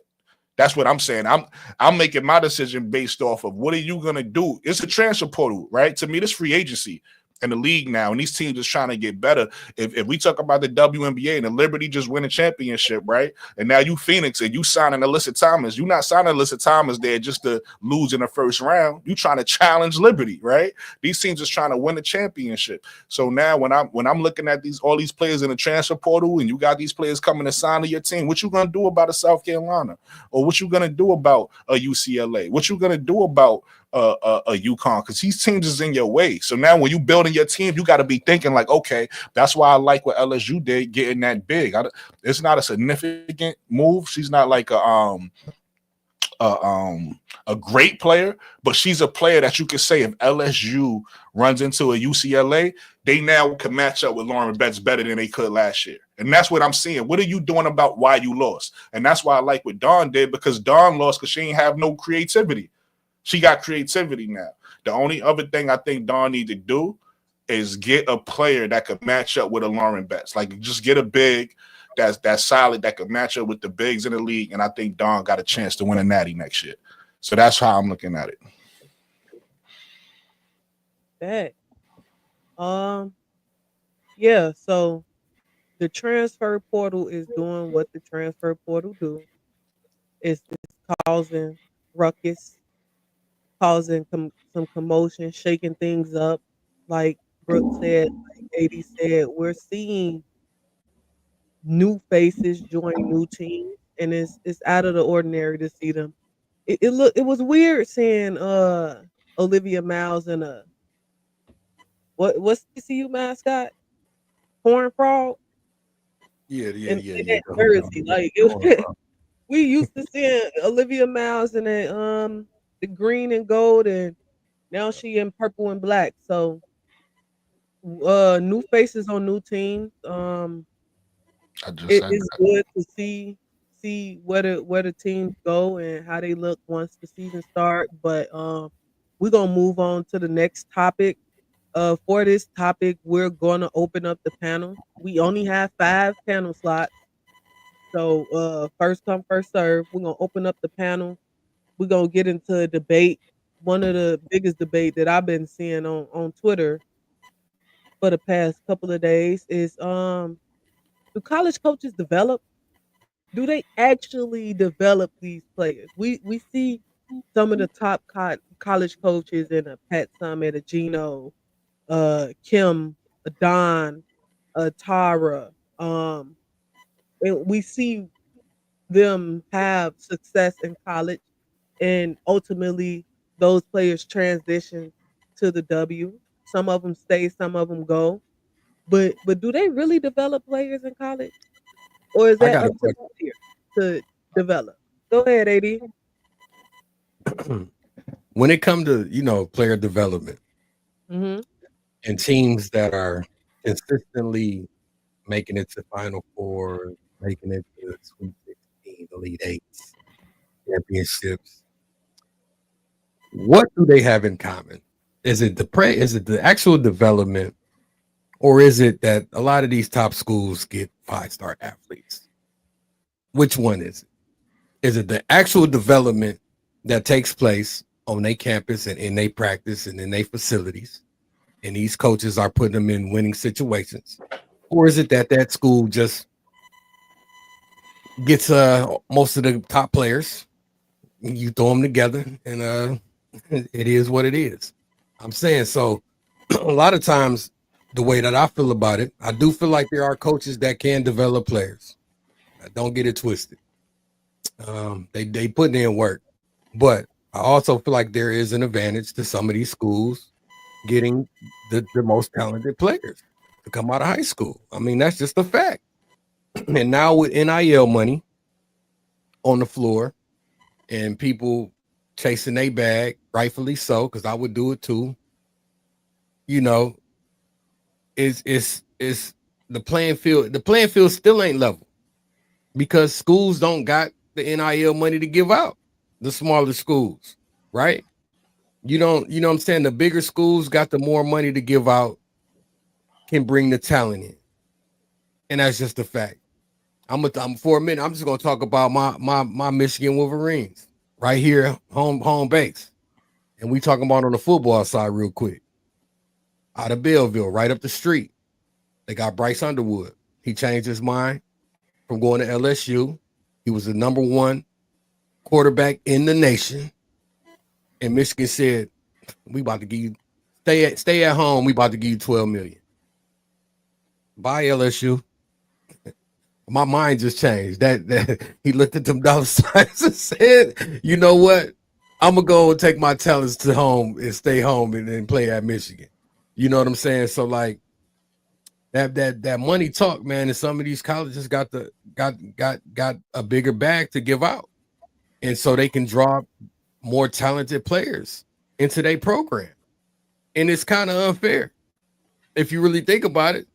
That's what I'm saying. I'm making my decision based off of what are you gonna do? It's a transfer portal, right? To me, this free agency in the league now, and these teams is trying to get better. If we talk about the WNBA and the Liberty just win a championship, right? And now you Phoenix and you signing Alyssa Thomas, you're not signing Alyssa Thomas there just to lose in the first round. You trying to challenge Liberty, right? These teams is trying to win a championship. So now when I'm looking at all these players in the transfer portal, and you got these players coming to sign to your team, what you gonna do about a South Carolina, or what you gonna do about a UCLA? What you gonna do about a UConn? Because these teams is in your way. So now when you building your team, you got to be thinking like, okay, that's why I like what LSU did getting that big. It's not a significant move. She's not like a great player, but she's a player that you could say if LSU runs into a UCLA, they now can match up with Lauren Betts better than they could last year. And that's what I'm seeing. What are you doing about why you lost? And that's why I like what Dawn did, because Dawn lost because she ain't have no creativity. She got creativity now. The only other thing I think Dawn need to do is get a player that could match up with a Lauren Betts. Like, just get a big that's solid, that could match up with the bigs in the league. And I think Dawn got a chance to win a natty next year. So that's how I'm looking at it. That. Yeah, so the transfer portal is doing what the transfer portal do. It's causing ruckus, causing some commotion, shaking things up. Like Brooke said, like AD said, we're seeing new faces join new teams, and it's out of the ordinary to see them. It was weird seeing Olivia Miles in a what's TCU mascot? Corn frog? Yeah. In that jersey. Like we used to seeing Olivia Miles in the green and gold, and now she in purple and black. So new faces on new teams. It is good to see where the teams go and how they look once the season start. But we're gonna move on to the next topic. For this topic, we're gonna open up the panel. We only have 5 panel slots. So first come, first serve. We're gonna open up the panel. We're gonna get into a debate. One of the biggest debate that I've been seeing on Twitter for the past couple of days is do college coaches develop? Do they actually develop these players? We see some of the top college coaches in a Pat Summit, a Gino, Kim, a Don, Tara, and we see them have success in college, and ultimately those players transition to the W. Some of them stay, some of them go. But do they really develop players in college, or is I that got a up to the player to develop? Go ahead, AD. question. When it comes to player development Mhm. and teams that are consistently making it to Final Four, making it to Sweet 16, Elite Eights, championships, what do they have in common? Is it Is it the actual development, or is it that a lot of these top schools get 5-star athletes? Which one is it? Is it the actual development that takes place on their campus and in their practice and in their facilities, and these coaches are putting them in winning situations? Or is it that that school just gets most of the top players, you throw them together, and it is what it is? I'm saying, so a lot of times, the way that I feel about it, I do feel like there are coaches that can develop players. Don't get it twisted. They put in work, but I also feel like there is an advantage to some of these schools getting the most talented players to come out of high school. I mean, that's just a fact. And now with NIL money on the floor and people chasing their bag, rightfully so, because I would do it too. You know, is the playing field. The playing field still ain't level because schools don't got the NIL money to give out. The smaller schools, right? You don't, you know what I'm saying? The bigger schools got the more money to give out, can bring the talent in. And that's just a fact. I'm for a minute, I'm just gonna talk about my Michigan Wolverines right here, home base. And we talking about on the football side real quick. Out of Belleville, right up the street. They got Bryce Underwood. He changed his mind from going to LSU. He was the number one quarterback in the nation. And Michigan said, we about to give you stay at home. We about to give you 12 million. Bye, LSU. My mind just changed. That he looked at them dollar signs and said, you know what? I'm gonna go and take my talents to home and stay home and then play at Michigan. You know what I'm saying? So like that money talk, man, and some of these colleges got a bigger bag to give out. And so they can draw more talented players into their program. And it's kind of unfair if you really think about it.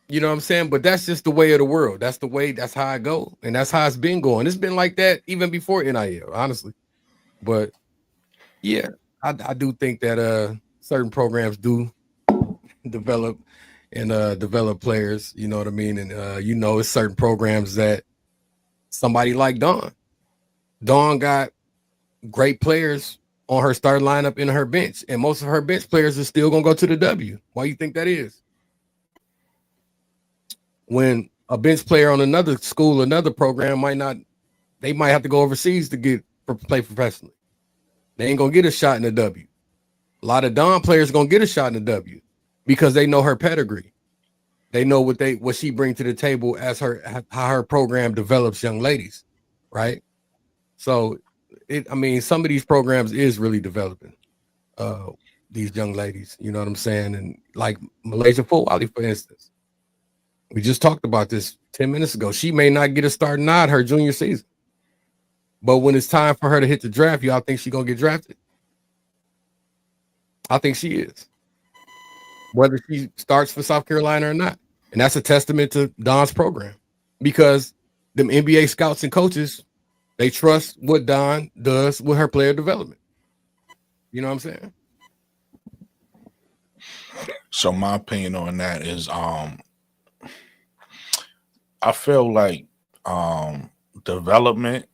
You know what I'm saying? But that's just the way of the world. That's the way, that's how I go. And that's how it's been going. It's been like that even before NIL, honestly. But yeah, I do think that certain programs do develop and develop players, you know what I mean? And it's certain programs that somebody like Dawn got great players on her starting lineup in her bench, and most of her bench players are still gonna go to the W. Why you think that is? When a bench player on another school, another program they might have to go overseas to play professionally. They ain't gonna get a shot in the W. A lot of Dawn players gonna get a shot in the W because they know her pedigree. They know what she brings to the table as how her program develops young ladies, right? So some of these programs is really developing these young ladies, you know what I'm saying? And like Malaysia Football, for instance. We just talked about this 10 minutes ago. She may not get a start nod her junior season. But when it's time for her to hit the draft, y'all think she's going to get drafted? I think she is. Whether she starts for South Carolina or not. And that's a testament to Dawn's program. Because them NBA scouts and coaches, they trust what Dawn does with her player development. You know what I'm saying? So my opinion on that is I feel like development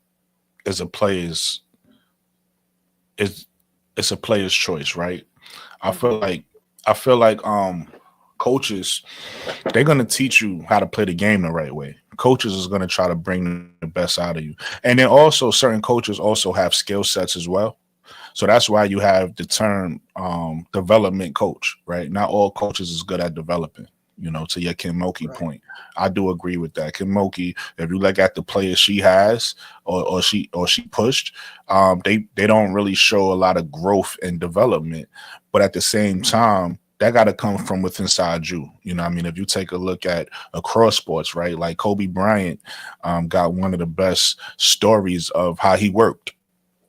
is a player's it's a player's choice, right? I feel like coaches, they're gonna teach you how to play the game the right way. Coaches is gonna try to bring the best out of you. And then also certain coaches also have skill sets as well. So that's why you have the term development coach, right? Not all coaches is good at developing. To your Kim Mulkey point. I do agree with that. Kim Mulkey, if you look at the players she has or she pushed, they don't really show a lot of growth and development. But at the same time, that got to come from within inside you. If you take a look at across sports, right? Like Kobe Bryant got one of the best stories of how he worked,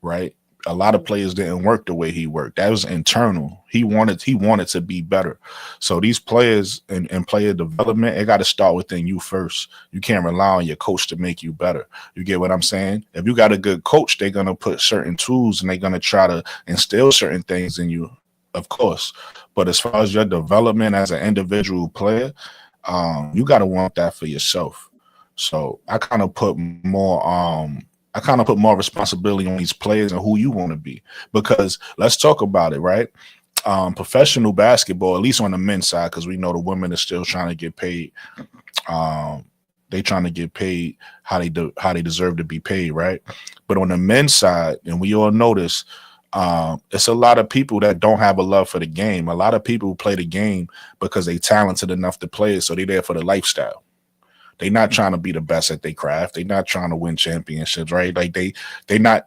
right? A lot of players didn't work the way he worked. That was internal. He wanted to be better. So these players and player development, it got to start within you first. You can't rely on your coach to make you better. You get what I'm saying? If you got a good coach, they're gonna put certain tools and they're gonna try to instill certain things in you, of course. But as far as your development as an individual player, you gotta want that for yourself. So I kind of put more responsibility on these players and who you want to be. Because let's talk about it, right? Professional basketball, at least on the men's side, because we know the women are still trying to get paid. They trying to get paid how they deserve to be paid, right? But on the men's side, and we all notice, it's a lot of people that don't have a love for the game. A lot of people who play the game because they talented enough to play it, so they're there for the lifestyle. They're not trying to be the best at their craft. They're not trying to win championships, right? Like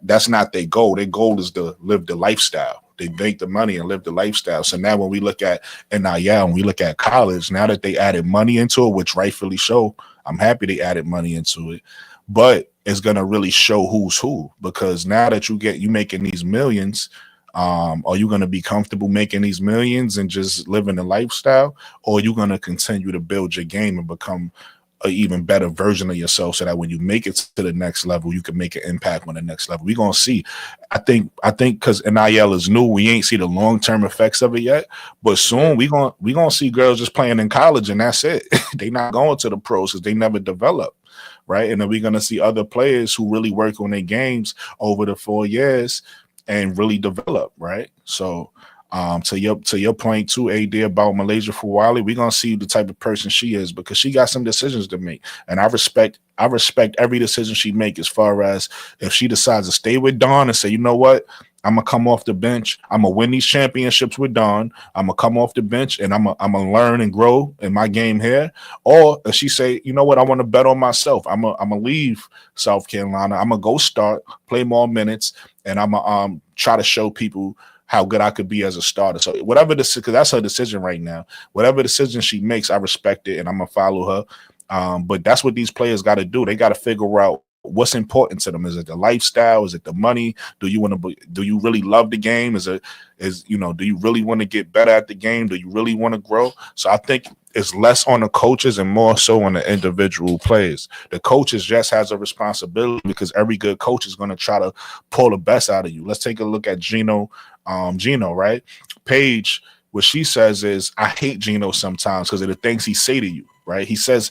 that's not their goal. Their goal is to live the lifestyle. They make the money and live the lifestyle. So now when we look at NIL, when we look at college, now that they added money into it, which rightfully so, I'm happy they added money into it. But it's gonna really show who's who, because now that you making these millions, are you gonna be comfortable making these millions and just living the lifestyle, or are you gonna continue to build your game and become an even better version of yourself so that when you make it to the next level, you can make an impact on the next level? We're gonna see. I think because NIL is new, we ain't see the long-term effects of it yet. But soon we gonna see girls just playing in college and that's it. They not going to the pros because they never develop. Right. And then we're gonna see other players who really work on their games over the 4 years and really develop, right? So to your point too, AD, about Malaysia Fawali, we're gonna see the type of person she is, because she got some decisions to make. And I respect every decision she make, as far as if she decides to stay with Dawn and say, you know what, I'm gonna come off the bench, I'm gonna win these championships with Dawn, I'm gonna come off the bench and I'm gonna learn and grow in my game here. Or if she say, you know what, I want to bet on myself, I'm gonna leave South Carolina, I'm gonna go start, play more minutes, and I'm gonna try to show people how good I could be as a starter. So whatever because that's her decision right now. Whatever decision she makes, I respect it and I'm gonna follow her. But that's what these players got to do. They got to figure out what's important to them. Is it the lifestyle? Is it the money? Do you really love the game? Do you really want to get better at the game? Do you really want to grow? So I think it's less on the coaches and more so on the individual players. The coaches just has a responsibility, because every good coach is going to try to pull the best out of you. Let's take a look at Gino, right? Paige, what she says is, I hate Gino sometimes because of the things he say to you, right? He says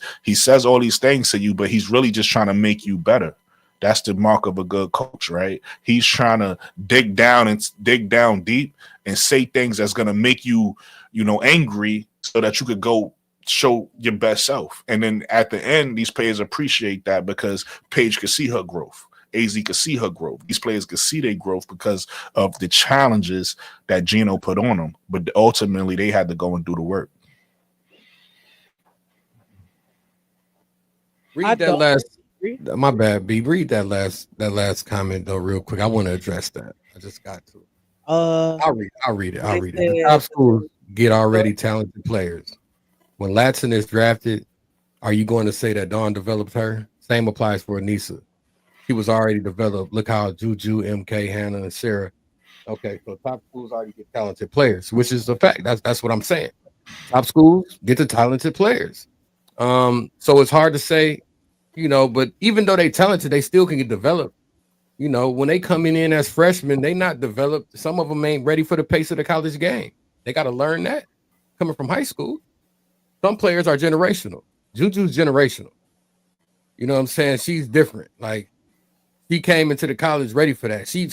all these things to you, but he's really just trying to make you better. That's the mark of a good coach, right? He's trying to dig down deep and say things that's going to make you, angry, so that you could go show your best self. And then at the end, these players appreciate that, because Paige could see her growth. AZ could see her growth. These players could see their growth because of the challenges that Gino put on them. But ultimately, they had to go and do the work. Read that last. My bad, B. Read that last comment though, real quick. I want to address that. I just got to. I'll read it. The top schools get already talented players. When Latson is drafted, are you going to say that Dawn developed her? Same applies for Anissa. She was already developed. Look how Juju, MK, Hannah, and Sarah. Okay, so top schools already get talented players, which is a fact. That's what I'm saying. Top schools get the talented players. So it's hard to say, but even though they talented, they still can get developed. When they coming in as freshmen, they not developed. Some of them ain't ready for the pace of the college game. They got to learn that coming from high school. Some players are generational. Juju's generational. You know what I'm saying? She's different. Like, she came into the college ready for that. She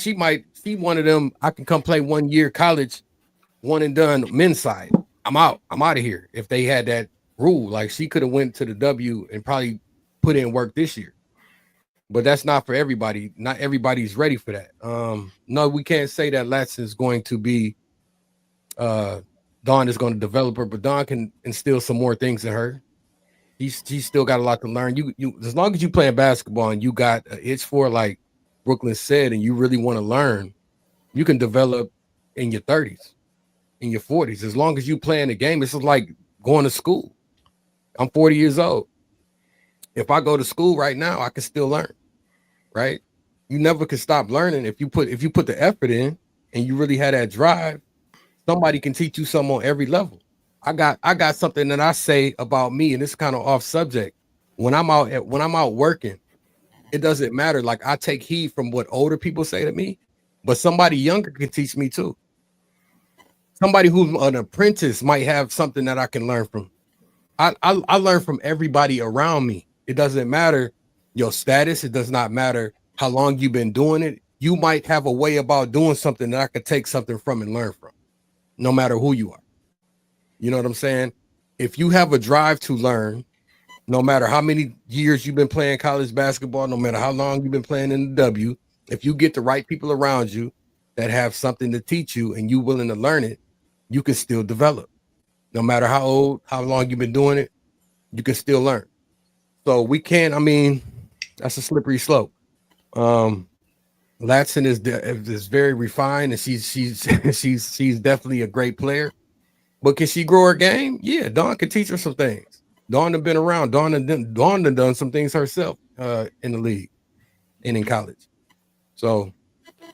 one of them, I can come play 1 year college, one and done men's side. I'm out of here. If they had that rule, like, she could have went to the W and probably put in work this year. But that's not for everybody. Not everybody's ready for that. No, we can't say that Latson is going to be Dawn is going to develop her, but Dawn can instill some more things in her. She's still got a lot to learn. You as long as you playing basketball and you got an itch for, like Brooklyn said, and you really want to learn, you can develop in your 30s, in your 40s. As long as you playing the game, it's just like going to school. I'm 40 years old. If I go to school right now, I can still learn, right? You never can stop learning if you put the effort in and you really had that drive. Somebody can teach you something on every level. I got something that I say about me, and it's kind of off subject. When I'm out working, it doesn't matter. Like, I take heed from what older people say to me, but somebody younger can teach me too. Somebody who's an apprentice might have something that I can learn from. I learn from everybody around me. It doesn't matter your status. It does not matter how long you've been doing it. You might have a way about doing something that I could take something from and learn from, no matter who you are. You know what I'm saying? If you have a drive to learn, no matter how many years you've been playing college basketball, no matter how long you've been playing in the W, if you get the right people around you that have something to teach you and you willing to learn it, you can still develop. No matter how old, how long you've been doing it, you can still learn. So we can, I mean, that's a slippery slope. Latson is very refined, and she's she's definitely a great player. But can she grow her game? Yeah, Dawn can teach her some things. Dawn have been around. Dawn have done some things herself in the league and in college. So,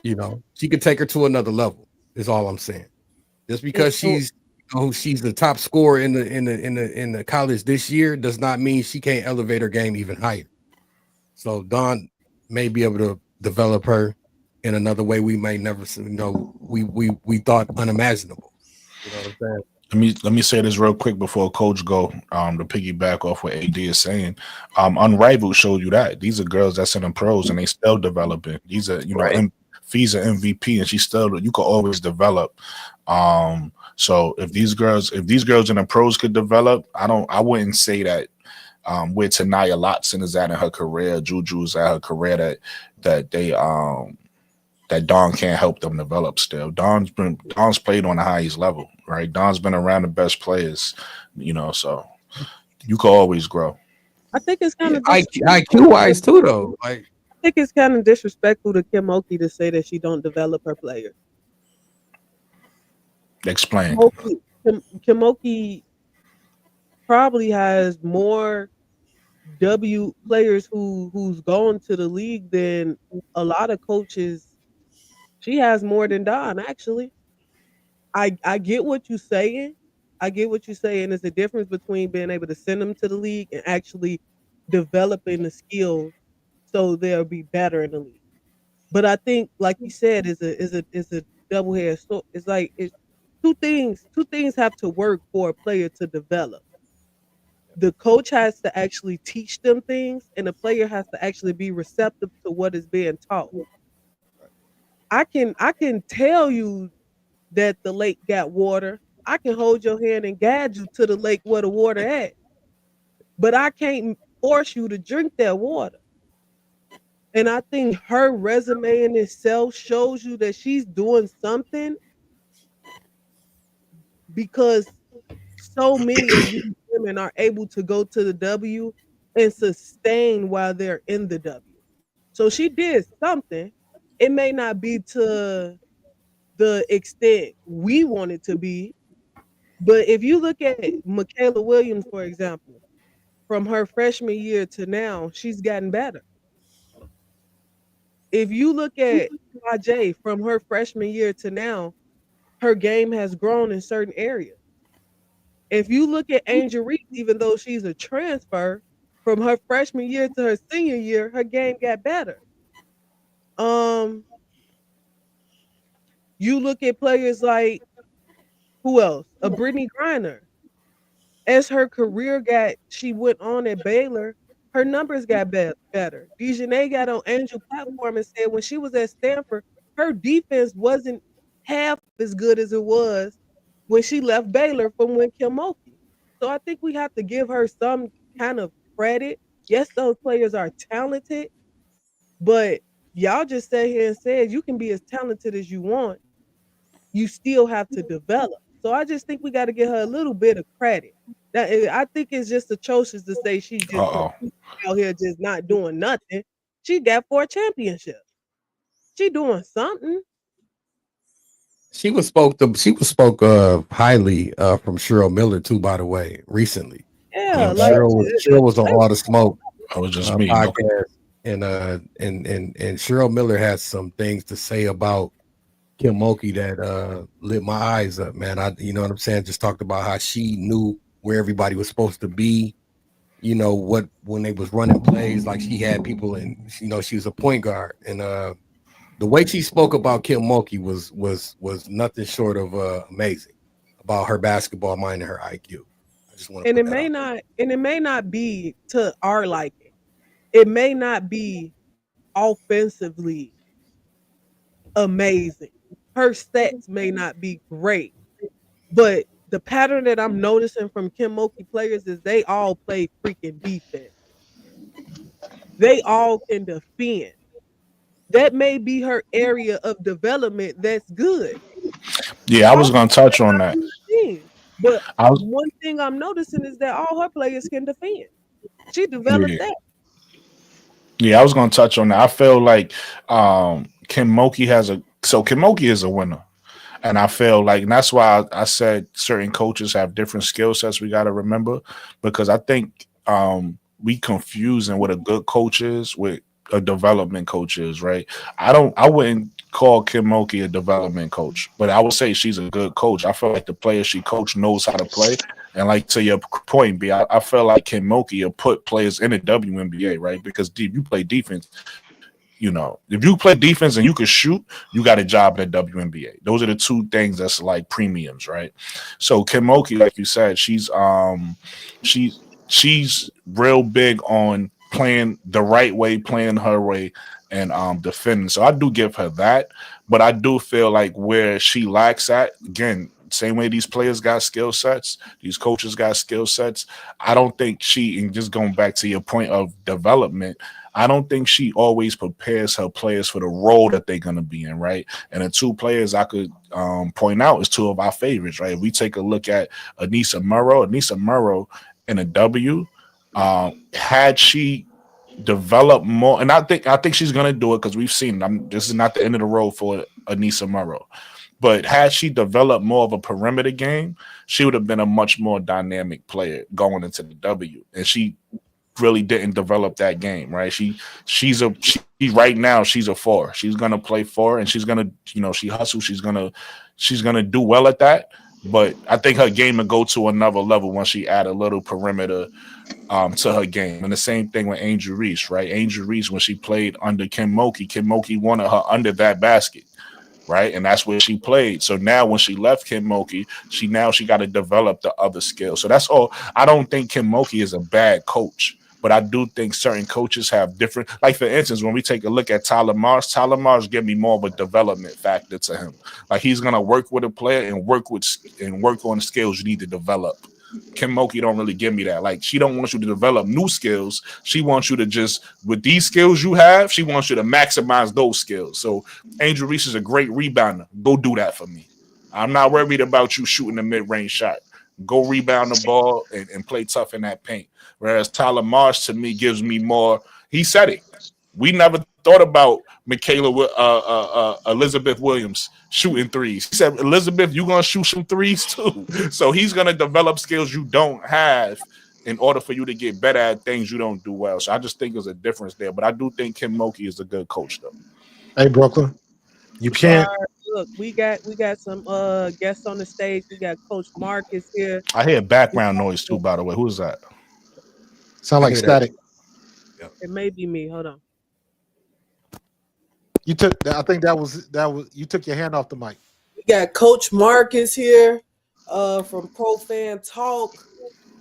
you know, she could take her to another level, is all I'm saying. Just because she's the top scorer in the college this year does not mean she can't elevate her game even higher. So Dawn may be able to develop her in another way we may never, we thought unimaginable. You know what I'm saying? Let me say this real quick before Coach go. To piggyback off what AD is saying, Unrivaled showed you that these are girls that's in the pros and they still developing. These are Fee's an MVP and she still, you can always develop. So if these girls in the pros could develop, I wouldn't say that where Tanaya Lotson is at in her career, Juju's at her career, that Dawn can't help them develop still. Dawn's played on the highest level, right? Dawn's been around the best players, so you can always grow. I think it's kind of IQ wise too, though. Like, I think it's kind of disrespectful to Kim Oki to say that she don't develop her players. Explain. Kim Oki probably has more W players who's gone to the league than a lot of coaches. She has more than Don, actually. I get what you're saying. I get what you're saying. There's a difference between being able to send them to the league and actually developing the skills so they'll be better in the league. But I think, like you said, is a double headed sword. It's like it's two things. Two things have to work for a player to develop. The coach has to actually teach them things, and the player has to actually be receptive to what is being taught. I can tell you that the lake got water. I can hold your hand and guide you to the lake where the water at, but I can't force you to drink that water. And I think her resume in itself shows you that she's doing something because so many of these women are able to go to the W and sustain while they're in the W. So she did something. It may not be to the extent we want it to be, but if you look at Michaela Williams, for example, from her freshman year to now, she's gotten better. If you look at Aj from her freshman year to now, her game has grown in certain areas. If you look at Angel Reese, even though she's a transfer, from her freshman year to her senior year, her game got better. Um, you look at players like who else? A Brittany Griner. As her career she went on at Baylor, her numbers got better. Dejanay got on Angel platform and said when she was at Stanford, her defense wasn't half as good as it was when she left Baylor from when Kim Mulkey. So I think we have to give her some kind of credit. Yes, those players are talented, but y'all just sat here and said you can be as talented as you want. You still have to develop. So I just think we got to give her a little bit of credit. I think it's just atrocious to say she Uh just oh. out here just not doing nothing. She got 4 championships. She doing something. She was spoke highly from Cheryl Miller too, by the way, recently. Yeah, like Cheryl was on All the Smoke That was just me. Okay. podcast, and Cheryl Miller has some things to say about Kim Mulkey that lit my eyes up, man. You know what I'm saying? Just talked about how she knew where everybody was supposed to be. You know what, when they was running plays, like she had people, and you know she was a point guard, and the way she spoke about Kim Mulkey was nothing short of amazing about her basketball mind and her IQ. I just want to and put it that may out. not and it may not be to our liking. It may not be offensively amazing. Her stats may not be great, but the pattern that I'm noticing from Kim Mulkey players is they all play freaking defense. They all can defend. That may be her area of development that's good. Yeah, I All was gonna her touch players on are that. good teams. But I was one thing I'm noticing is that all her players can defend. She developed yeah. that. Yeah, I was gonna touch on that. I feel like Kim Mulkey Kim Mulkey is a winner. And I feel like, and that's why I said certain coaches have different skill sets we gotta remember, because I think we confusing what a good coach is with a development coach is, right? I wouldn't call Kim Mulkey a development coach, but I would say she's a good coach. I feel like the player she coach knows how to play. And like to your point, I feel like Kim Mulkey will put players in the WNBA, right? Because you play defense, if you play defense and you can shoot, you got a job in the WNBA. Those are the two things that's like premiums, right? So Kim Mulkey, like you said, she's she's real big on playing the right way, playing her way, and defending. So I do give her that, but I do feel like where she lacks at, again, same way these players got skill sets, these coaches got skill sets. I don't think and just going back to your point of development, I don't think she always prepares her players for the role that they're going to be in, right? And the two players I could point out is two of our favorites, right? If we take a look at Anissa Murrow in a W, had she developed more, and I think she's going to do it because we've seen. This is not the end of the road for Anissa Murrow. But had she developed more of a perimeter game, she would have been a much more dynamic player going into the W. And she really didn't develop that game, right? She right now she's a four. She's gonna play four, and she's gonna she hustles. She's gonna do well at that. But I think her game will go to another level once she add a little perimeter to her game. And the same thing with Angel Reese, right? Angel Reese, when she played under Kim Mulkey wanted her under that basket, right? And that's where she played. So now when she left Kim Mulkey, she got to develop the other skills. So that's all. I don't think Kim Mulkey is a bad coach, but I do think certain coaches have different. Like for instance, when we take a look at Tyler Mars give me more of a development factor to him. Like he's gonna work with a player and work on skills you need to develop. Kim Mulkey don't really give me that. Like she don't want you to develop new skills. She wants you to just with these skills you have, she wants you to maximize those skills. So Angel Reese is a great rebounder. Go do that for me. I'm not worried about you shooting the mid-range shot. Go rebound the ball and play tough in that paint. Whereas Tyler Marsh to me gives me more. He said it. We never thought about Elizabeth Williams shooting threes. He said, Elizabeth, you're going to shoot some threes too. So he's going to develop skills you don't have in order for you to get better at things you don't do well. So I just think there's a difference there. But I do think Kim Mulkey is a good coach, though. Hey, Brooklyn, you What's up? can't. Look, we got some guests on the stage. We got Coach Marcus here. I hear background noise too, by the way. Who is that? Sound I like hear that. static. Yep. It may be me. Hold on. You took. I think that was. You took your hand off the mic. We got Coach Marcus here from Pro Fan Talk.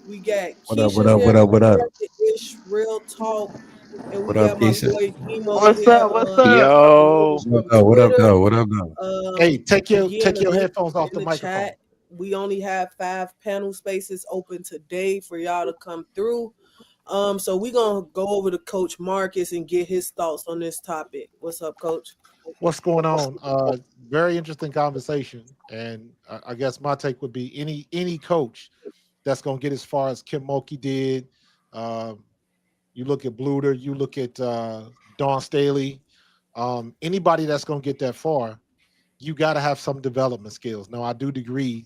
We got What up? Keisha What up? here What up? What up? from Ish Real Talk. And we What up, got my Keisha? boy Emo What's here. up? What's up? Yo, What From up? What up? Twitter. Though? What up? Though? Hey, take your Again, the link headphones off in the microphone. chat. We only have 5 panel spaces open today for y'all to come through. So we're gonna go over to Coach Marcus and get his thoughts on this topic. What's up, Coach? What's going on? Very interesting conversation, and I guess my take would be any coach that's going to get as far as Kim Mulkey did. Um, you look at Bluter, you look at Dawn Staley. Anybody that's going to get that far, you got to have some development skills. Now, I do agree.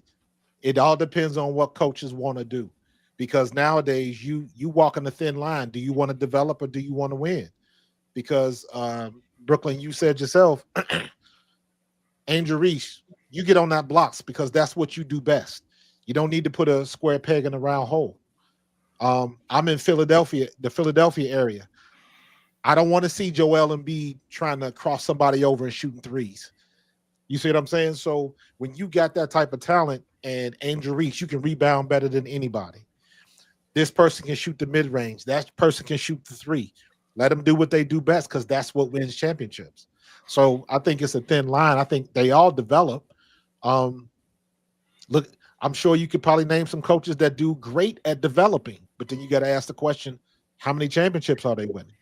It all depends on what coaches want to do, because nowadays you walk on a thin line. Do you want to develop or do you want to win? Because Brooklyn, you said yourself, Angel Reese, you get on that blocks because that's what you do best. You don't need to put a square peg in a round hole. I'm in Philadelphia, the Philadelphia area. I don't want to see Joel Embiid trying to cross somebody over and shooting threes. You see what I'm saying? So when you got that type of talent and Angel Reese, you can rebound better than anybody. This person can shoot the mid-range. That person can shoot the three. Let them do what they do best, because that's what wins championships. So I think it's a thin line. I think they all develop. Look, I'm sure you could probably name some coaches that do great at developing, but then you got to ask the question, how many championships are they winning?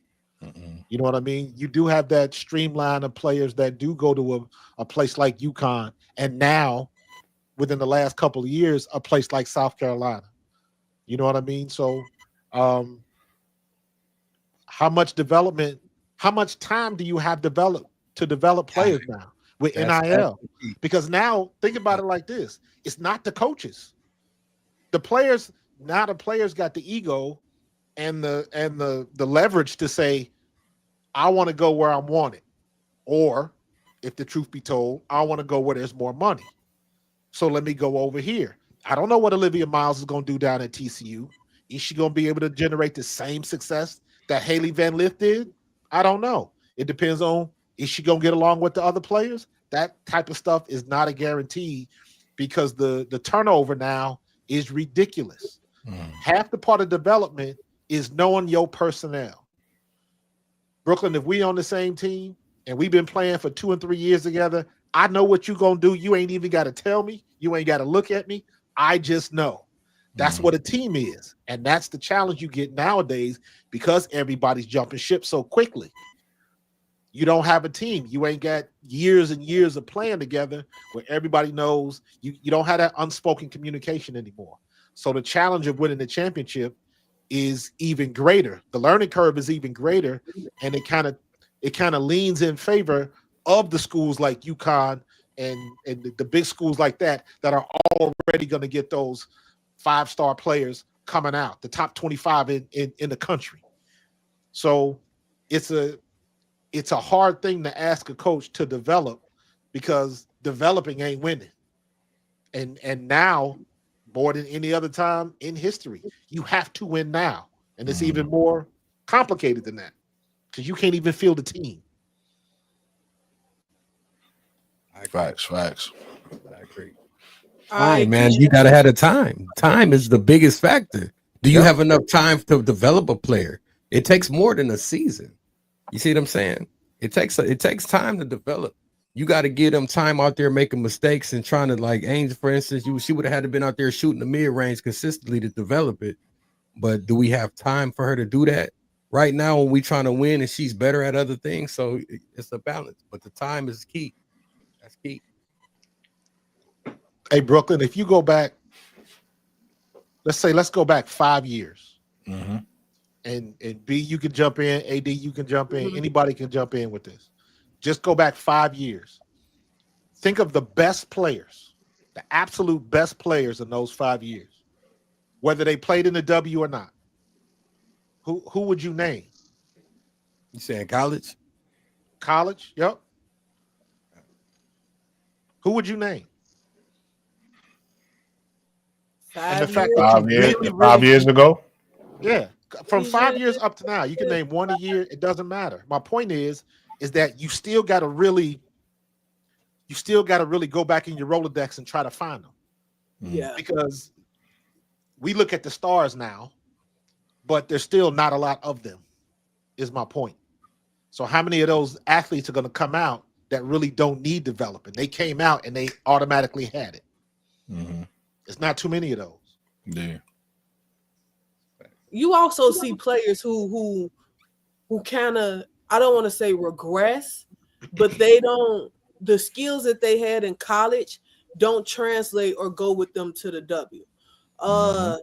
You know what I mean? You do have that streamline of players that do go to a place like UConn, and now, within the last couple of years, a place like South Carolina. You know what I mean? So how much development, how much time do you have to develop players now with NIL? Because now, think about it like this. It's not the coaches. The players got the ego and the leverage to say, I want to go where I'm wanted. Or, if the truth be told, I want to go where there's more money. So let me go over here. I don't know what Olivia Miles is going to do down at TCU. Is she going to be able to generate the same success that Haley Van Lith did? I don't know. It depends on, is she going to get along with the other players? That type of stuff is not a guarantee, because the turnover now is ridiculous. Half the part of development is knowing your personnel. Brooklyn, if we on the same team and we've been playing for 2 and 3 years together, I know what you're going to do. You ain't even got to tell me. You ain't got to look at me. I just know. That's what a team is. And that's the challenge you get nowadays, because everybody's jumping ship so quickly. You don't have a team. You ain't got years and years of playing together where everybody knows. You don't have that unspoken communication anymore. So the challenge of winning the championship is even greater. The learning curve is even greater, and it kind of leans in favor of the schools like UConn and the big schools like that are already going to get those 5-star players coming out, the top 25 in the country. So it's a hard thing to ask a coach to develop, because developing ain't winning. And now, more than any other time in history, you have to win now. And it's even more complicated than that, because you can't even field a team. Facts. I agree. Fine, man. You gotta have the time. Time is the biggest factor. Do you have enough time to develop a player? It takes more than a season. You see what I'm saying? It takes time to develop. You got to give them time out there making mistakes and trying to, like Angel, for instance, she would have had to been out there shooting the mid range consistently to develop it. But do we have time for her to do that right now when we trying to win and she's better at other things? So it's a balance, but the time is key. That's key. Hey, Brooklyn, if you go back, let's go back 5 years. And B, you can jump in. AD, you can jump in. Anybody can jump in with this. Just go back 5 years. Think of the best players, the absolute best players in those 5 years, whether they played in the W or not. Who would you name? You saying college? College? Yep. Who would you name? 5 years, 5 years ago. Yeah, from 5 years up to now, you can name one a year. It doesn't matter. My point is that you still got to really go back in your Rolodex and try to find them. Yeah, Because we look at the stars now, but there's still not a lot of them, is my point. So how many of those athletes are going to come out that really don't need development? They came out and they automatically had it. It's not too many of those. Yeah. you also see players who kind of, I don't want to say regress, but they don't. The skills that they had in college don't translate or go with them to the W. Mhm. Uh,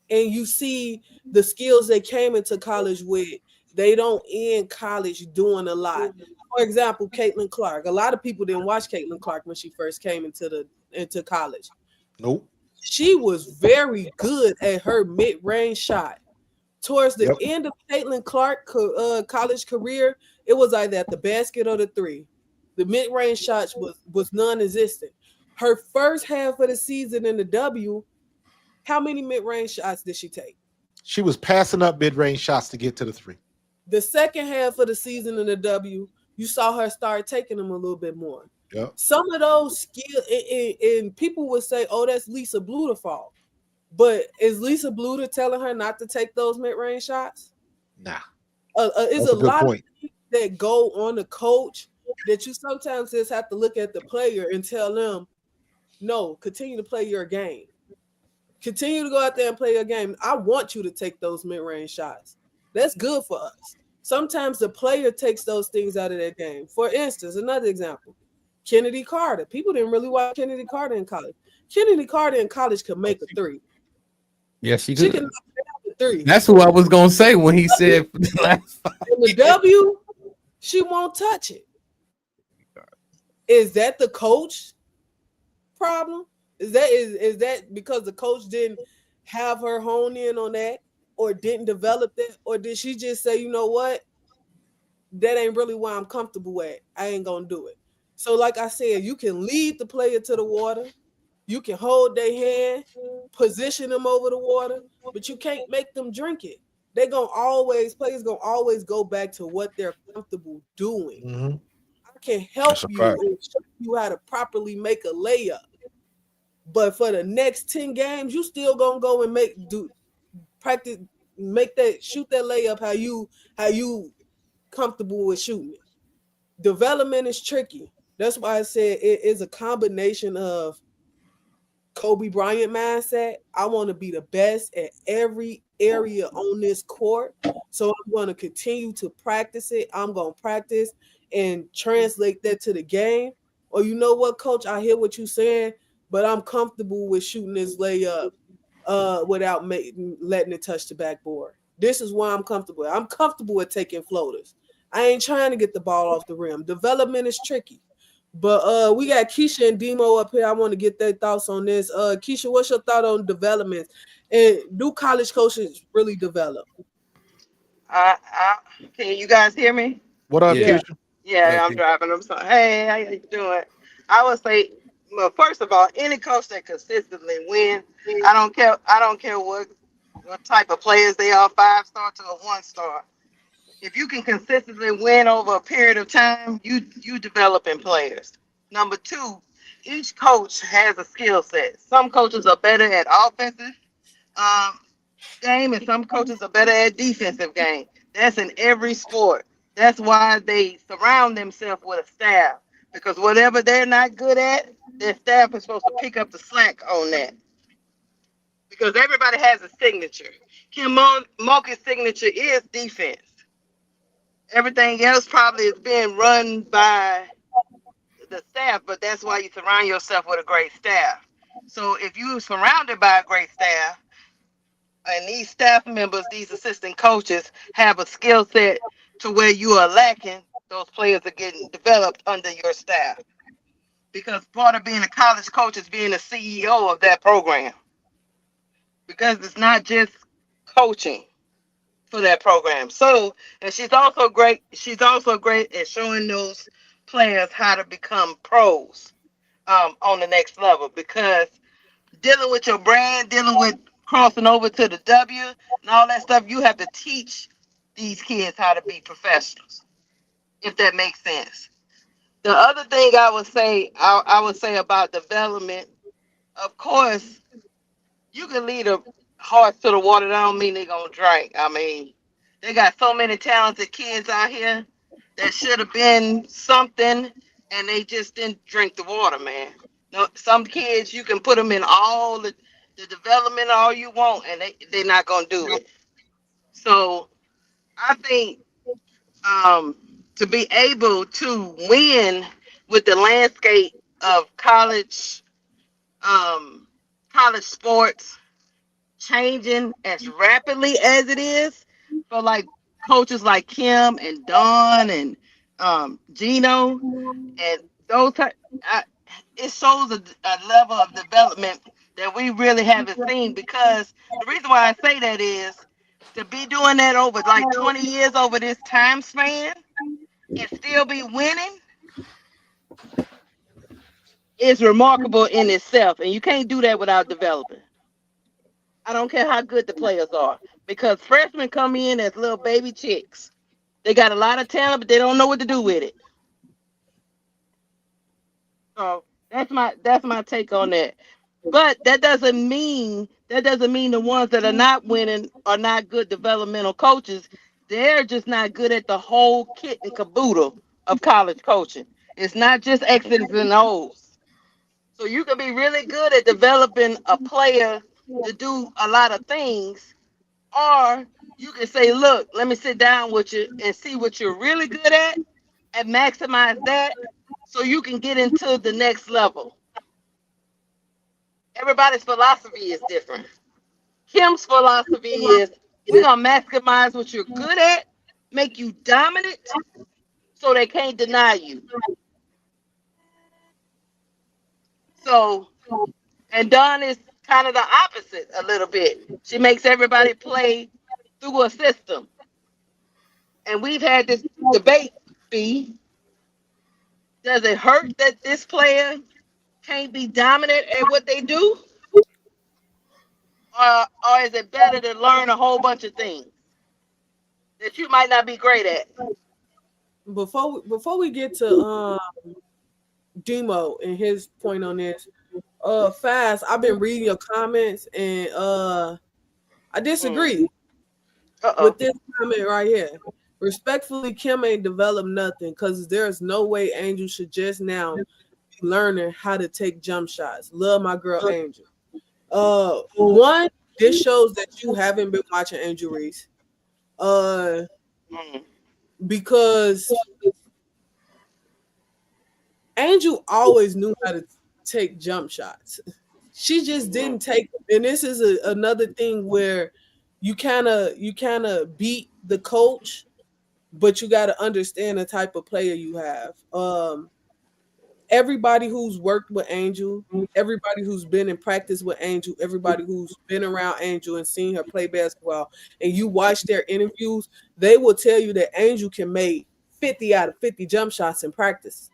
and you see the skills they came into college with, they don't end college doing a lot. For example, Caitlin Clark. A lot of people didn't watch Caitlin Clark when she first came into college. Nope. She was very good at her mid-range shot. Towards the Yep. end of Caitlin Clark college career, it was either at the basket or the three. The mid-range shots was non-existent. Her first half of the season in the W, how many mid-range shots did she take? She was passing up mid-range shots to get to the three. The second half of the season in the W, you saw her start taking them a little bit more. Yep. Some of those skills, and people would say, "Oh, that's Lisa Bluter fault." But is Lisa Bluter telling her not to take those mid-range shots? Nah. It's That's a a good lot of point. things that go on the coach that you sometimes just have to look at the player and tell them, no, continue to play your game. Continue to go out there and play your game. I want you to take those mid-range shots. That's good for us. Sometimes the player takes those things out of their game. For instance, another example, Kennedy Carter. People didn't really watch Kennedy Carter in college. Kennedy Carter in college could make a three. Yes, she She could. can make a three. That's who I was gonna say when he said for the last 5 In the W, she won't touch it. Is that the coach problem? Is that because the coach didn't have her hone in on that or didn't develop that? Or did she just say, you know what? That ain't really where I'm comfortable at. I ain't gonna do it. So, like I said, you can lead the player to the water, you can hold their hand, position them over the water, but you can't make them drink it. Players gonna always go back to what they're comfortable doing. Mhm. I can That's help a you fact. and show you how to properly make a layup. But for the next 10 games, you still gonna go and practice, shoot that layup how you comfortable with shooting it. Development is tricky. That's why I said it is a combination of Kobe Bryant mindset. I want to be the best at every area on this court. So I'm going to continue to practice it. I'm going to practice and translate that to the game. Or you know what, coach, I hear what you're saying, but I'm comfortable with shooting this layup without letting it touch the backboard. This is why I'm comfortable. I'm comfortable with taking floaters. I ain't trying to get the ball off the rim. Development is tricky. But we got Keisha and Demo up here. I want to get their thoughts on this. Keisha, what's your thought on development? And do college coaches really develop? Uh, uh, can you guys hear me? What up, Yeah. Yeah. Keisha? Yeah, I'm driving. I'm sorry. Hey, how you doing? I would say, well, first of all, any coach that consistently wins, I don't care. I don't care what type of players they are, 5 star to a 1 star. If you can consistently win over a period of time, you developing players. Number two, each coach has a skill set. Some coaches are better at offensive um, game, and some coaches are better at defensive game. That's in every sport. That's why they surround themselves with a staff, because whatever they're not good at, their staff is supposed to pick up the slack on that. Because everybody has a signature. Moke's signature is defense. Everything else probably is being run by the staff, but that's why you surround yourself with a great staff. So if you're surrounded by a great staff, and these staff members, these assistant coaches have a skill set to where you are lacking, those players are getting developed under your staff. Because part of being a college coach is being a CEO of that program. Because it's not just coaching for that program. So, and she's also great. She's also great at showing those players how to become pros on the next level. Because dealing with your brand, dealing with crossing over to the W and all that stuff, you have to teach these kids how to be professionals, if that makes sense. The other thing I would say about development, of course, you can lead a horse to the water. That don't mean they're gonna drink. I mean, they got so many talented kids out here that should have been something, and they just didn't drink the water, man. No, some kids you can put them in all the development all you want, and they're not gonna do it. So I think um, to be able to win with the landscape of um, college sports changing as rapidly as it is, for like coaches like Kim and Dawn and Gino and those it shows a level of development that we really haven't seen. Because the reason why I say that is to be doing that over like 20 years over this time span and still be winning is remarkable in itself. And you can't do that without developing. I don't care how good the players are, because freshmen come in as little baby chicks. They got a lot of talent, but they don't know what to do with it. So that's my take on that. But that doesn't mean the ones that are not winning are not good developmental coaches. They're just not good at the whole kit and caboodle of college coaching. It's not just X's and O's. So you can be really good at developing a player to do a lot of things, or you can say, look, let me sit down with you and see what you're really good at and maximize that so you can get into the next level. Everybody's philosophy is different. Kim's philosophy is we're going to maximize what you're good at, make you dominant so they can't deny you. So, and Dawn is kind of the opposite a little bit. She makes everybody play through a system. And we've had this debate, B. Does it hurt that this player can't be dominant at what they do? Or is it better to learn a whole bunch of things that you might not be great at? Before we get to Demo and his point on this, Fast, I've been reading your comments and I disagree with this comment right here. Respectfully, Kim ain't developed nothing because there's no way Angel should just now be learning how to take jump shots. Love my girl Angel. One, this shows that you haven't been watching Angel Reese. Because Angel always knew how to take jump shots. She just didn't take them. And this is another thing where you kind of beat the coach, but you got to understand the type of player you have. Everybody who's worked with Angel, everybody who's been in practice with Angel, everybody who's been around Angel and seen her play basketball, and you watch their interviews, they will tell you that Angel can make 50 out of 50 jump shots in practice.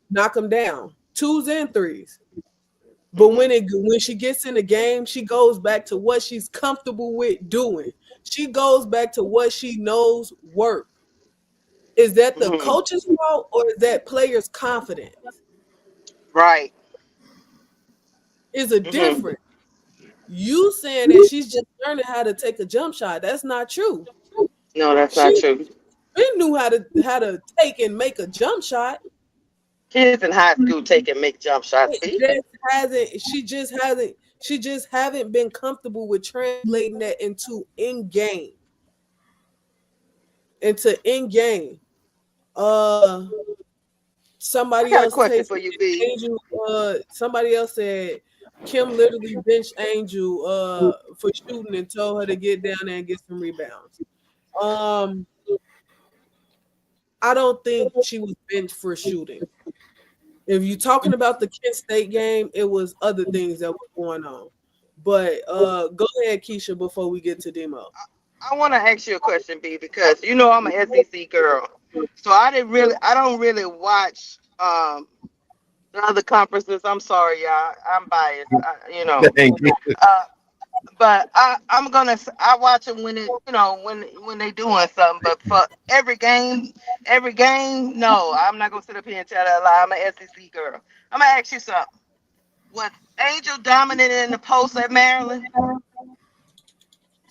Knock them down, 2s and 3s. But when she gets in the game, she goes back to what she's comfortable with doing. She goes back to what she knows work. Is that the coach's fault or is that player's confidence? Right. Is a difference. You saying that she's just learning how to take a jump shot. That's not true. No, that's not true. She knew how to take and make a jump shot. Kids in high school take and make jump shots. She just haven't been comfortable with translating that into in-game. Somebody else got a question for you, B. Angel, somebody else said Kim literally benched Angel for shooting and told her to get down there and get some rebounds. I don't think she was benched for shooting. If you're talking about the Kent State game, it was other things that were going on. But go ahead, Keisha, before we get to Demo. I want to ask you a question, B, because you know I'm an SEC girl, so I don't really watch the other conferences. I'm sorry, y'all. I'm biased, but I watch them when when they doing something. But for every game, no, I'm not gonna sit up here and tell that lie. I'm an SEC girl. I'm gonna ask you something. Was Angel dominant in the post at Maryland?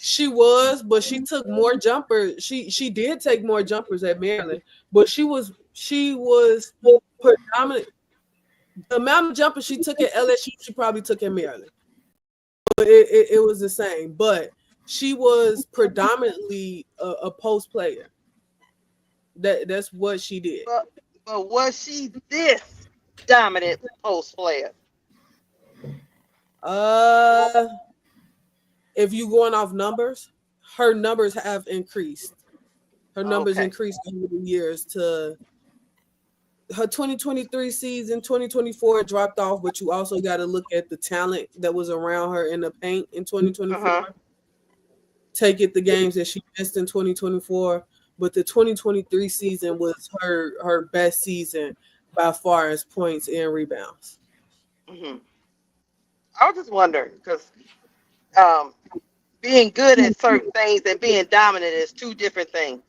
She was, but she took more jumpers. She did take more jumpers at Maryland, but she was predominant. The amount of jumpers she took at LSU, she probably took at Maryland. It was the same, but she was predominantly a post player. That's what she did. But was she this dominant post player? Uh, if you going off numbers, her numbers have increased. Her numbers Okay. increased over the years to her 2023 season. 2024 dropped off, but you also got to look at the talent that was around her in the paint in 2024. Uh-huh. Take it the games that she missed in 2024, but the 2023 season was her best season by far as points and rebounds. Hmm. I was just wondering because um, being good at certain things and being dominant is two different things.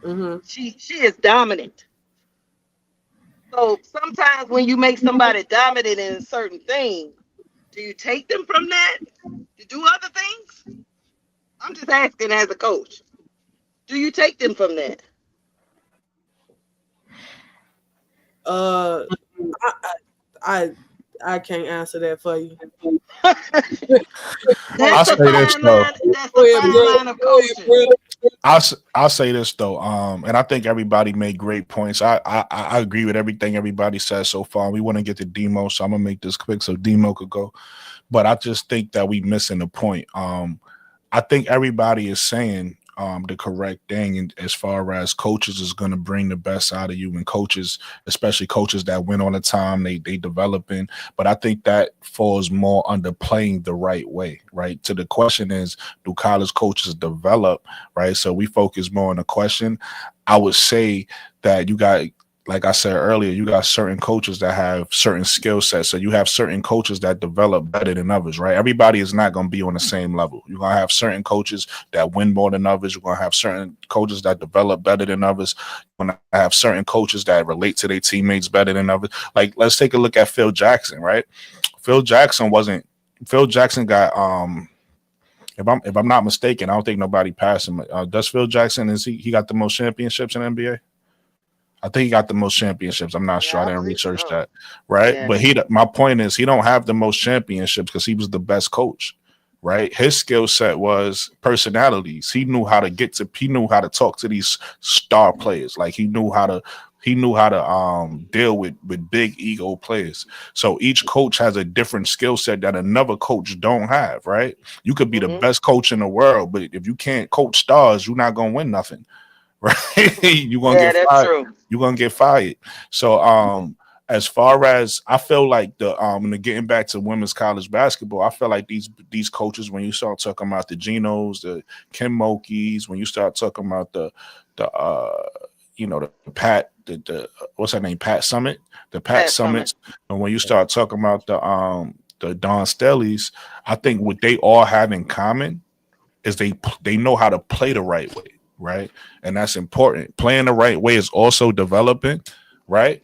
Mm-hmm. She is dominant. So sometimes when you make somebody dominant in a certain thing, do you take them from that to do other things? I'm just asking as a coach. Do you take them from that? Uh, I I can't answer that for you. I'll That's a say this fine though. line. That's a fine line of coaching. I'll say this though, and I think everybody made great points. I agree with everything everybody says so far. We want to get to Demo, so I'm gonna make this quick so Demo could go. But I just think that we missing the point. I think everybody is saying the correct thing, and as far as coaches is going to bring the best out of you, and coaches, especially coaches that win all the time, they developing. But I think that falls more under playing the right way, right? So the question is, do college coaches develop, right? So we focus more on the question. I would say that you got, like I said earlier, you got certain coaches that have certain skill sets. So you have certain coaches that develop better than others, right? Everybody is not going to be on the same level. You're going to have certain coaches that win more than others. You're going to have certain coaches that develop better than others. You're going to have certain coaches that relate to their teammates better than others. Like, let's take a look at Phil Jackson, right? Phil Jackson got if I'm not mistaken, I don't think nobody passed him. Does Phil Jackson, he got the most championships in the NBA? I think he got the most championships. I'm not sure. I Yeah, I didn't believe research so. that, right? Yeah. But my point is, he don't have the most championships because he was the best coach, right? His skill set was personalities. He knew how to talk to these star players. Like he knew how to deal with big ego players. So each coach has a different skill set that another coach don't have, right? You could be the best coach in the world, but if you can't coach stars, you're not gonna win nothing. Right? You're gonna get that's fired. true. You're gonna get fired. So as far as I feel like and getting back to women's college basketball, I feel like these coaches, when you start talking about the Genos, the Kim Mulkeys, when you start talking about the Pat, the what's her name, Pat Summit, the Pat Summits, and when you start talking about the Don Stellys, I think what they all have in common is they know how to play the right way. Right. And that's important. Playing the right way is also developing, right?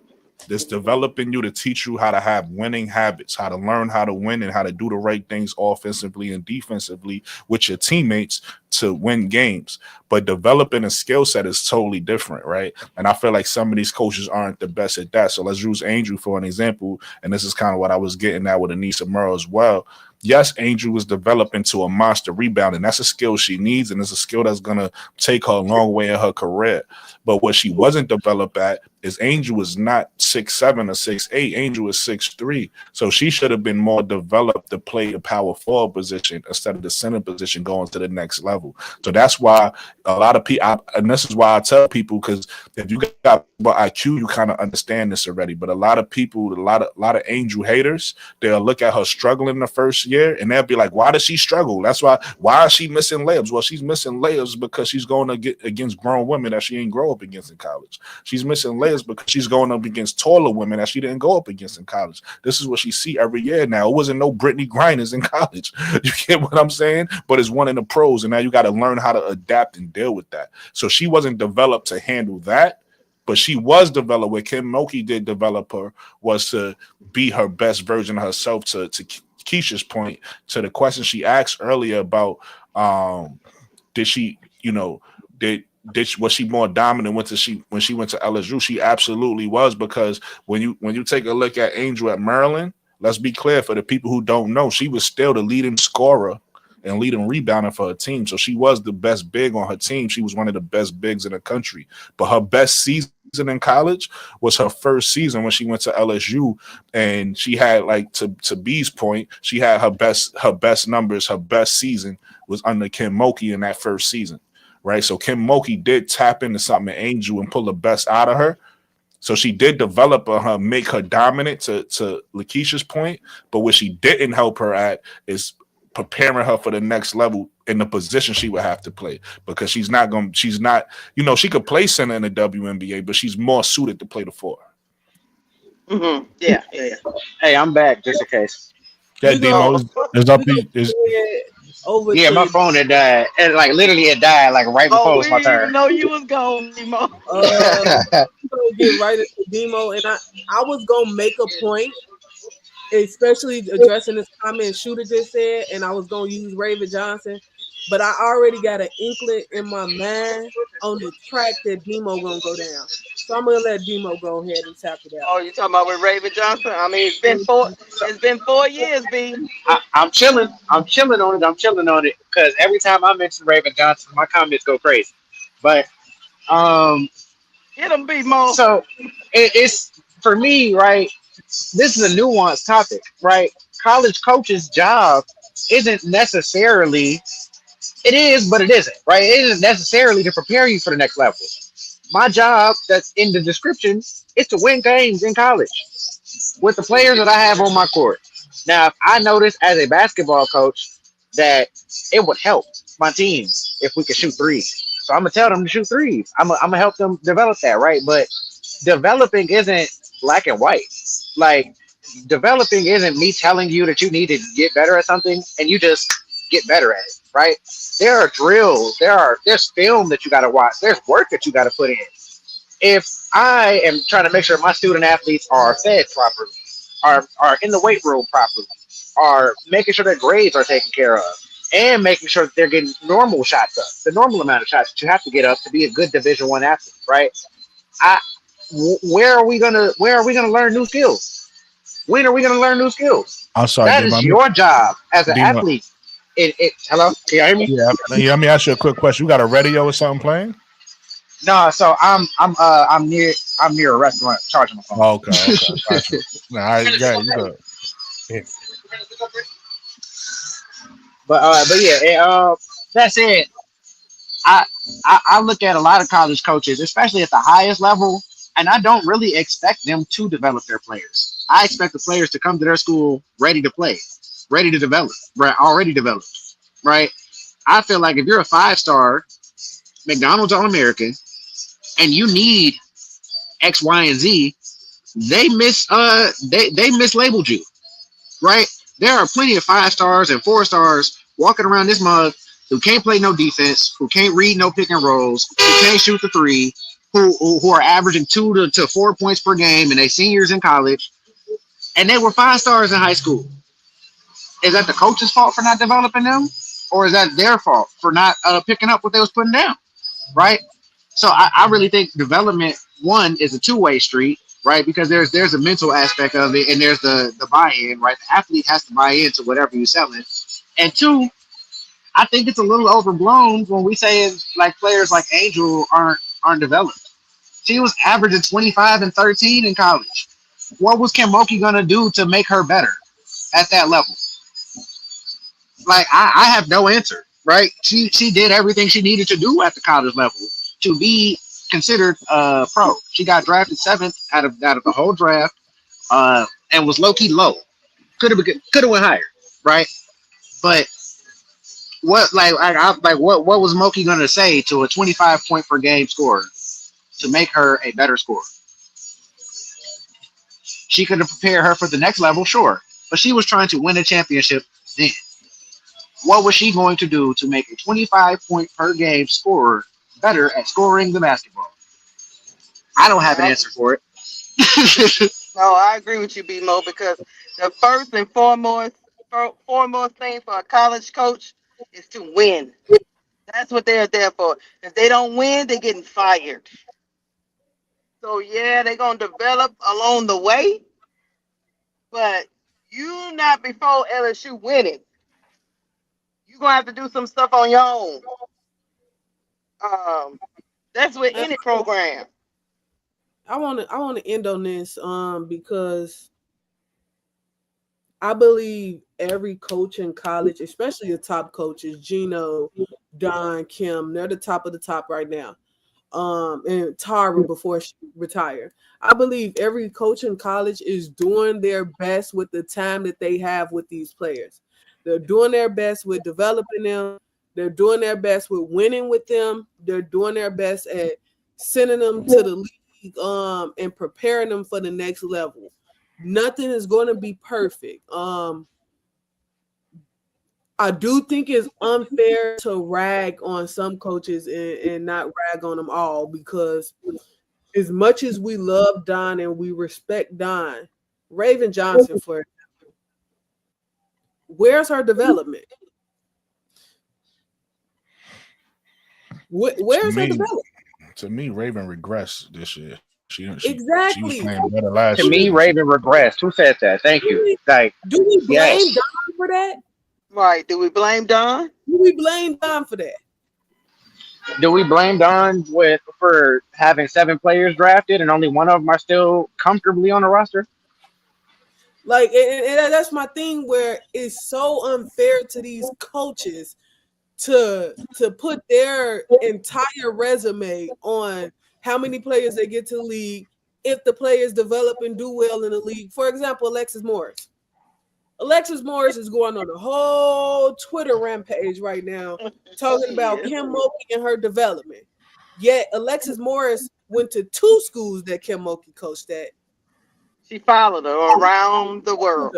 It's developing you to teach you how to have winning habits, how to learn how to win and how to do the right things offensively and defensively with your teammates to win games. But developing a skill set is totally different, right? And I feel like some of these coaches aren't the best at that. So let's use Angel for an example. And this is kind of what I was getting at with Anissa Murrow as well. Yes, Angel was developing to a monster rebound, and that's a skill she needs, and it's a skill that's going to take her a long way in her career. But what she wasn't developed at is Angel is not 6'7" or 6'8". Angel is 6'3". So she should have been more developed to play the power forward position instead of the center position going to the next level. So that's why a lot of people, and this is why I tell people, because if you got IQ, you kind of understand this already. But a lot of people, a lot of Angel haters, they'll look at her struggling the first year and they'll be like, why does she struggle? That's why is she missing layups? Well, she's missing layups because she's going to get against grown women that she ain't grow up against in college. She's missing layups because she's going up against taller women that she didn't go up against in college. This is what she see every year now. It wasn't no Brittany Grinders in college. You get what I'm saying? But it's one in the pros, and now you got to learn how to adapt and deal with that. So she wasn't developed to handle that. But she was developed. What Kim Mulkey did develop her was to be her best version of herself. To Keisha's point, to the question she asked earlier about did she, was she more dominant when she went to LSU? She absolutely was, because when you take a look at Angel at Maryland, let's be clear for the people who don't know, she was still the leading scorer and leading rebounding for her team. So she was the best big on her team. She was one of the best bigs in the country. But her best season in college was her first season when she went to LSU, and she had, like, to B's point, she had her best numbers, her best season was under Kim Mulkey in that first season, right? So Kim Mulkey did tap into something in Angel and pull the best out of her. So she did develop her, make her dominant to Lakeisha's point, but what she didn't help her at is preparing her for the next level in the position she would have to play, because she's not, she could play center in the WNBA, but she's more suited to play the four. Yeah. Hey, I'm back just in case. Yeah, We Demo go. is up. We go Is over Yeah, my to phone had died. And like literally it died like right Oh, before it we was my didn't even turn. know you was gone, Nemo. we gonna get right into demo, and I was gonna make a point, especially addressing this comment Shooter just said, and I was gonna use Raven Johnson, but I already got an inkling in my mind on the track that Demo gonna go down. So I'm gonna let Demo go ahead and tap it Oh, you talking about with Raven Johnson? I mean, it's been 4 years, B. I'm chilling. I'm chilling on it. I'm chilling on it. Because every time I mention Raven Johnson, my comments go crazy. But um Get him, B Mo. so it's for me, right? This is a nuanced topic, right? College coach's job isn't necessarily, it is, but it isn't, right? It isn't necessarily to prepare you for the next level. My job that's in the description is to win games in college with the players that I have on my court. Now, if I notice as a basketball coach that it would help my team if we could shoot threes. So I'm gonna tell them to shoot threes. I'm gonna help them develop that, right? But developing isn't black and white. Like developing isn't me telling you that you need to get better at something and you just get better at it, right? There are drills, there's film that you got to watch, there's work that you got to put in. If I am trying to make sure my student athletes are fed properly, are in the weight room properly, are making sure their grades are taken care of, and making sure that they're getting normal shots up, the normal amount of shots that you have to get up to be a good Division I athlete, right? I where are we gonna learn new skills? When are we gonna learn new skills? I'm sorry, That Demo. is your job as an Demo. athlete. Hello, can you hear me? Yeah, let me ask you a quick question. You got a radio or something playing? No, so I'm near a restaurant charging my phone. Oh, okay. Gotcha. Nah, you good. But yeah, that said, I, I look at a lot of college coaches, especially at the highest level, and I don't really expect them to develop their players. I expect the players to come to their school ready to play, ready to develop, right? Already developed, right? I feel like if you're a 5-star McDonald's All-American and you need X, Y, and Z, they mislabeled you, right? There are plenty of 5-stars and 4-stars walking around this mug who can't play no defense, who can't read no pick and rolls, who can't shoot the three, who are averaging 2 to 4 points per game, and they seniors in college, and they were 5-stars in high school. Is that the coach's fault for not developing them, or is that their fault for not picking up what they was putting down, right? So I really think development, one, is a two-way street, right? Because there's a mental aspect of it, and there's the buy-in, right? The athlete has to buy into whatever you're selling. And two, I think it's a little overblown when we say like players like Angel aren't developed. She was averaging 25 and 13 in college. What was Kim Mulkey gonna do to make her better at that level? Like I have no answer, right? She did everything she needed to do at the college level to be considered pro. She got drafted 7th out of the whole draft, and was low key low. Could have went higher, right? But what what was Moki gonna say to a 25 point per game scorer to make her a better scorer? She could have prepared her for the next level, sure, but she was trying to win a championship then. What was she going to do to make a 25 point per game scorer better at scoring the basketball? I don't have an answer for it. No, I agree with you, B Mo, because the first and foremost thing for a college coach is to win. That's what they're there for. If they don't win, they're getting fired. So yeah, they're gonna develop along the way, but you not before LSU winning. You gonna have to do some stuff on your own. That's with any program. I want to end on this because I believe every coach in college, especially the top coaches, Gino, Don, Kim, they're the top of the top right now. And Tara before she retired. I believe every coach in college is doing their best with the time that they have with these players. They're doing their best with developing them. They're doing their best with winning with them. They're doing their best at sending them to the league and preparing them for the next level. Nothing is going to be perfect. I do think it's unfair to rag on some coaches and not rag on them all, because as much as we love Don and we respect Don, Raven Johnson, for example, where's her development? Where's her development? To me, Raven regressed this year. She was Exactly. playing better last To year. me, Raven regressed. Who said that? Thank you. Like, Do we blame yes. Don for that? Right? Do we blame Don? Do we blame Don for that? Do we blame Don for having 7 players drafted and only one of them are still comfortably on the roster? Like, and that's my thing, where it's so unfair to these coaches to put their entire resume on how many players they get to the league if the players develop and do well in the league. For example, Alexis Morris. Alexis Morris is going on a whole Twitter rampage right now talking about Kim Mulkey and her development. Yet Alexis Morris went to 2 schools that Kim Mulkey coached at. She followed her around the world.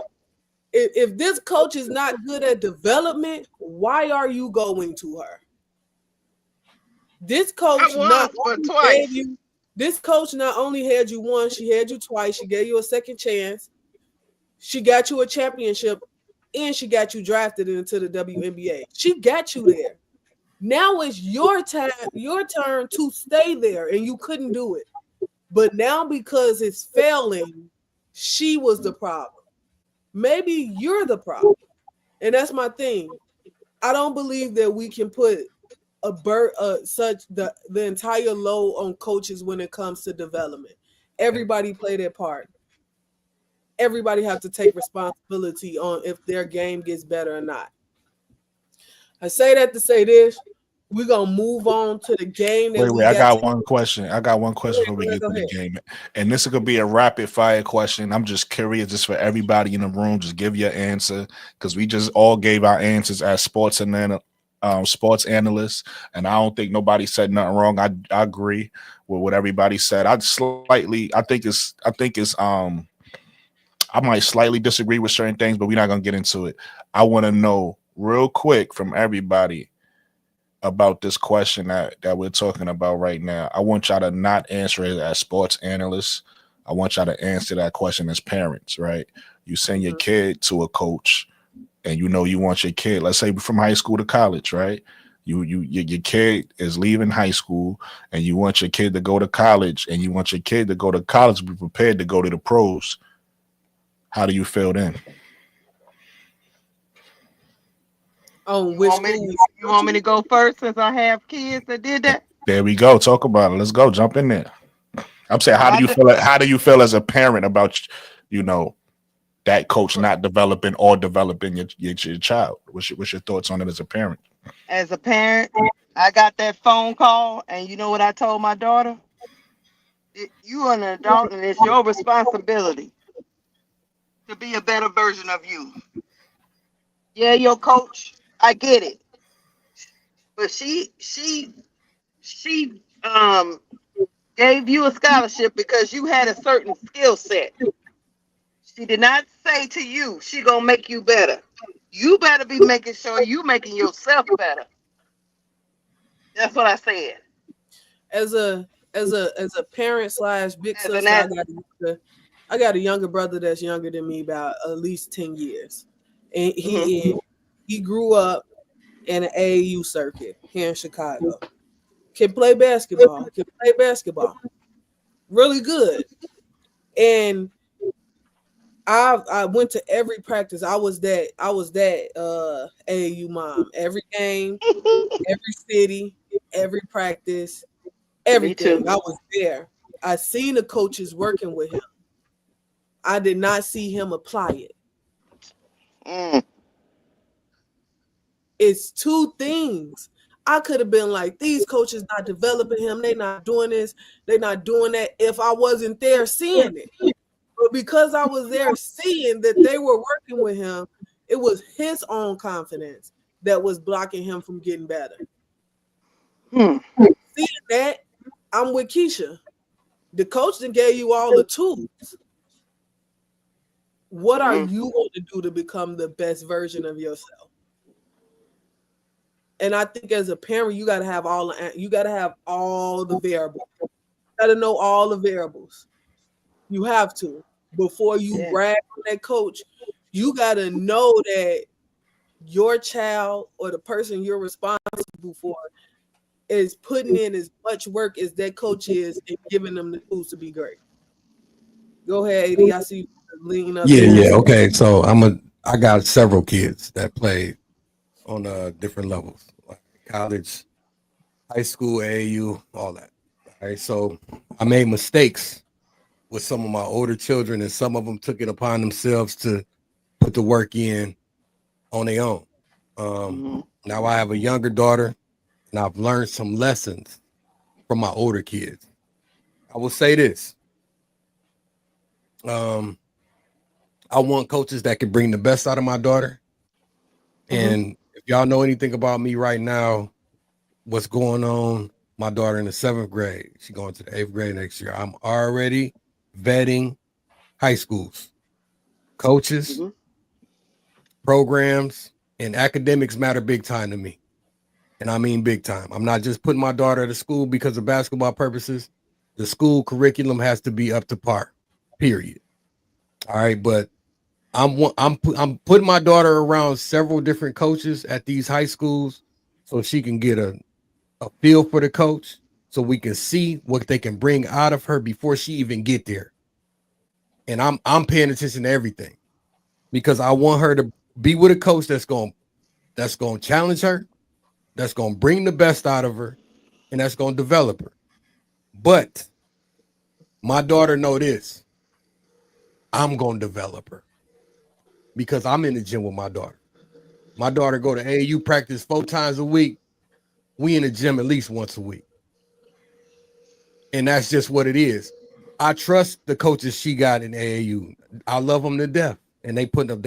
If this coach is not good at development, why are you going to her? This coach this coach not only had you once, she had you twice. She gave you a second chance. She got you a championship, and she got you drafted into the WNBA. She got you there. Now it's your turn to stay there, and you couldn't do it. But now, because it's failing, she was the problem. Maybe you're the problem. And that's my thing. I don't believe that we can put the entire load on coaches when it comes to development. Everybody play their part. Everybody have to take responsibility on if their game gets better or not. I say that to say this. We're gonna move on to the game. Wait, I got one question. Before we get to the game. And this could be a rapid fire question. I'm just curious, just for everybody in the room, just give your answer, because we just all gave our answers as sports analysts, and I don't think nobody said nothing wrong. I agree with what everybody said. I might slightly disagree with certain things, but we're not gonna get into it. I want to know real quick from everybody about this question that we're talking about right now. I want y'all to not answer it as sports analysts. I want y'all to answer that question as parents, right? You send your kid to a coach, and you know you want your kid, let's say from high school to college, right? Your kid is leaving high school, and you want your kid to go to college, and you want your kid to go to college to be prepared to go to the pros. How do you feel then? You want me to go first, since I have kids that did that? There we go. Talk about it. Let's go. Jump in there. I'm saying, how do you feel as a parent about, that coach not developing your child? What's your thoughts on it as a parent? As a parent, I got that phone call, and you know what I told my daughter? You are an adult, and it's your responsibility to be a better version of you. Yeah, your coach, I get it, but she gave you a scholarship because you had a certain skill set. She did not say to you, she gonna make you better. You better be making sure you making yourself better. That's what I said. As a parent / big sister, I got a younger brother that's younger than me about at least 10 years. And he grew up in an AAU circuit here in Chicago. Can play basketball. Really good. And I went to every practice. I was that AAU mom. Every game, every city, every practice, Me too. everything. I was there. I seen the coaches working with him. I did not see him apply it. Mm. It's two things. I could have been like, these coaches not developing him. They not doing this. They not doing that. If I wasn't there seeing it, but because I was there seeing that they were working with him, it was his own confidence that was blocking him from getting better. Hmm. Seeing that, I'm with Keisha. The coach that gave you all the tools. What are you going to do to become the best version of yourself? And I think as a parent, you got to have all the variables. You got to know all the variables. You have to before you brag on that coach. You got to know that your child or the person you're responsible for is putting in as much work as that coach is and giving them the tools to be great. Go ahead, AD. I see you leaning up. Yeah. Okay. So I got several kids that play on different levels, like college, high school, AAU, all that. All right. So I made mistakes with some of my older children, and some of them took it upon themselves to put the work in on their own. Now I have a younger daughter, and I've learned some lessons from my older kids. I will say this. I want coaches that can bring the best out of my daughter. And if y'all know anything about me right now, what's going on, my daughter in the 7th grade, she's going to the 8th grade next year. I'm already vetting high schools, coaches, programs, and academics matter big time to me. And I mean big time. I'm not just putting my daughter at a school because of basketball purposes. The school curriculum has to be up to par, period. All right, but I'm putting my daughter around several different coaches at these high schools so she can get a feel for the coach, so we can see what they can bring out of her before she even get there. And I'm paying attention to everything because I want her to be with a coach that's going to challenge her, that's going to bring the best out of her, and that's going to develop her. But my daughter know this. I'm going to develop her because I'm in the gym with my daughter. My daughter go to AAU practice 4 times a week. We in the gym at least once a week. And that's just what it is. I trust the coaches she got in AAU. I love them to death. And they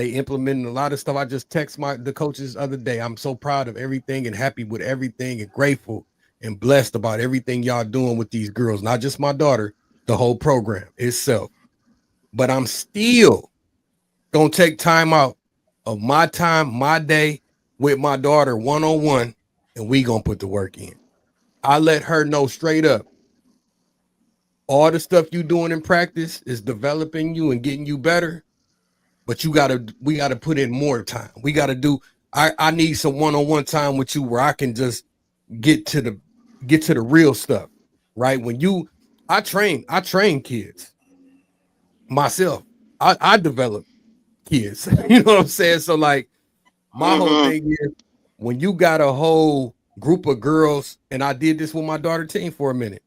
implementing a lot of stuff. I just text the coaches the other day. I'm so proud of everything and happy with everything and grateful and blessed about everything y'all doing with these girls. Not just my daughter, the whole program itself. But I'm still gonna take time out of my time, my day with my daughter one-on-one, and we gonna put the work in. I let her know straight up, all the stuff you doing in practice is developing you and getting you better, but we gotta put in more time. We gotta I need some one-on-one time with you where I can just get to the real stuff, right? I train kids myself. I develop kids. You know what I'm saying? So like my whole thing is when you got a whole group of girls, and I did this with my daughter team for a minute.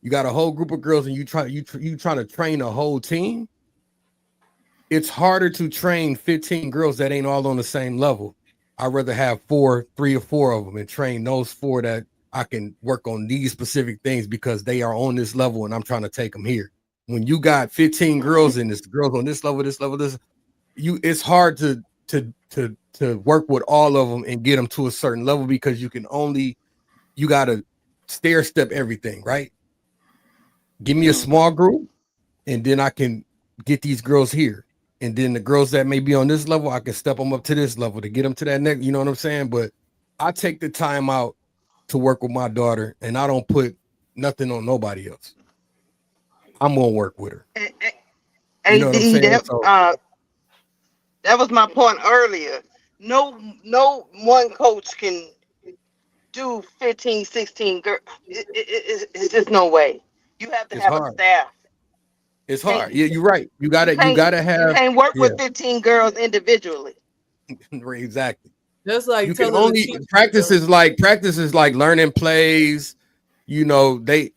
You got a whole group of girls and you trying to train a whole team. It's harder to train 15 girls that ain't all on the same level. I'd rather have 3 or 4 of them and train those 4 that I can work on these specific things because they are on this level and I'm trying to take them here. When you got 15 girls and this girls on this level, it's hard to work with all of them and get them to a certain level because you got to stair step everything, right? Give me a small group and then I can get these girls here. And then the girls that may be on this level, I can step them up to this level to get them to that next, you know what I'm saying? But I take the time out to work with my daughter and I don't put nothing on nobody else. I'm going to work with her. You know what I'm saying? That was my point earlier. No one coach can do 15, 16 girls. It's just no way. You have to have a staff. It's Can't- hard. Yeah, you're right. You gotta you have can't work yeah, with 15 girls individually. exactly. That's like You can telling a only teacher. practice is like learning plays. You know, they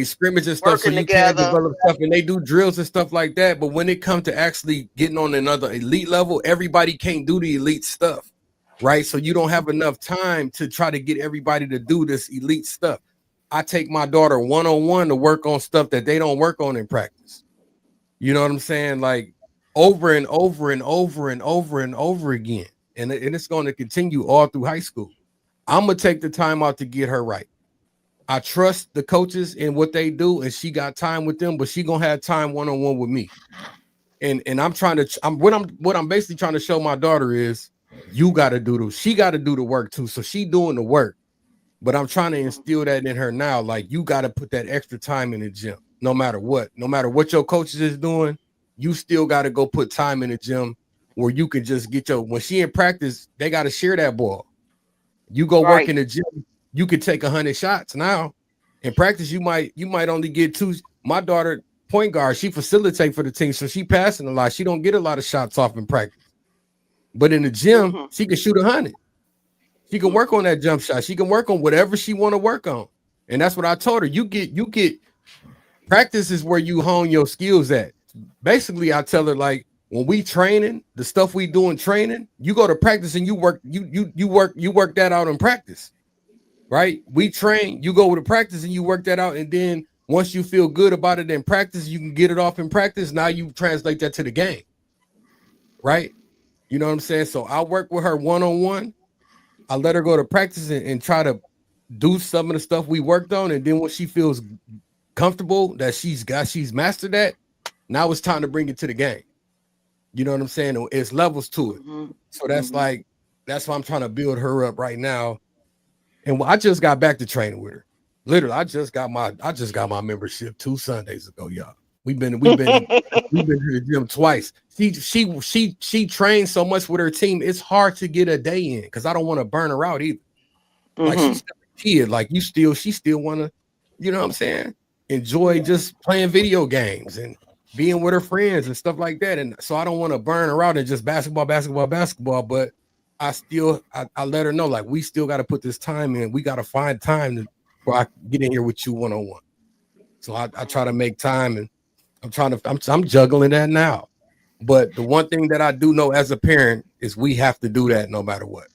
scrimmage and stuff, so Working you can together. develop stuff, and they do drills and stuff like that. But when it comes to actually getting on another elite level, everybody can't do the elite stuff, right? So you don't have enough time to try to get everybody to do this elite stuff. I take my daughter one-on-one to work on stuff that they don't work on in practice. You know what I'm saying? Like over and over and over and over and over again. And it's going to continue all through high school. I'm going to take the time out to get her right. I trust the coaches and what they do, and she got time with them, but she gonna have time one-on-one with me. And I'm trying to what I'm basically trying to show my daughter is you gotta she gotta do the work too. So she doing the work, but I'm trying to instill that in her now. Like you gotta put that extra time in the gym, no matter what your coaches is doing, you still gotta go put time in the gym where you can just get when she in practice, they gotta share that ball. You go work Right. in the gym, you could take 100 shots now. In practice, you might only get 2. My daughter, point guard, she facilitate for the team, so she passing a lot. She don't get a lot of shots off in practice. But in the gym, she can shoot 100. She can work on that jump shot. She can work on whatever she want to work on. And that's what I told her. You get practice is where you hone your skills at. Basically, I tell her like when we training, the stuff we do in training, you go to practice and you work that out in practice. Right? We train, you go to practice and you work that out. And then once you feel good about it in practice, you can get it off in practice. Now you translate that to the game. Right? You know what I'm saying? So I work with her one-on-one. I let her go to practice and try to do some of the stuff we worked on. And then when she feels comfortable that she's mastered that, now it's time to bring it to the game. You know what I'm saying? It's levels to it. So that's why I'm trying to build her up right now. And I just got back to training with her. Literally, I just got my membership 2 Sundays ago, y'all. We've been to the gym twice. She trains so much with her team. It's hard to get a day in because I don't want to burn her out either. Like she's still a kid. Like she still want to, you know what I'm saying? Enjoy just playing video games and being with her friends and stuff like that. And so I don't want to burn her out and just basketball. But I let her know like we still got to put this time in. We got to find time before I get in here with you one-on-one. So I try to make time, and I'm juggling that now. But the one thing that I do know as a parent is we have to do that no matter what.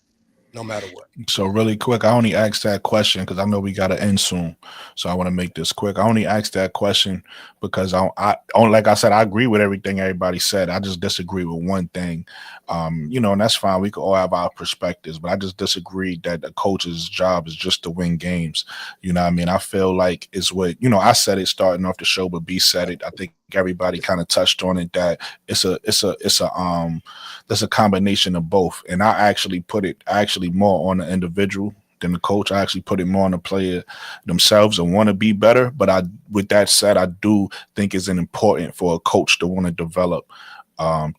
So really quick, I only asked that question because I know we got to end soon. So I want to make this quick. I only asked that question because like I said, I agree with everything everybody said. I just disagree with one thing. And that's fine. We could all have our perspectives, but I just disagree that the coach's job is just to win games. You know what I mean? I feel like it's what, I said it starting off the show, but B said it. I think everybody kind of touched on it, that it's a combination of both. And I actually put it more on the individual than the coach. I actually put it more on the player themselves and want to be better. But with that said, I do think it's important for a coach to want to develop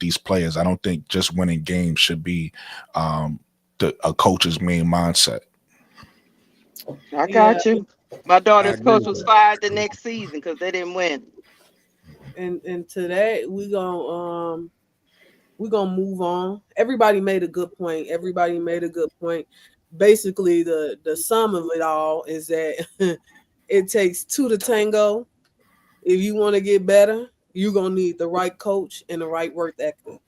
these players. I don't think just winning games should be a coach's main mindset. I got you. My daughter's agree coach with was that. fired the next season because they didn't win. And today we're gonna move on. Everybody made a good point. Basically, the sum of it all is that it takes 2 to tango. If you want to get better, you're gonna need the right coach and the right work ethic.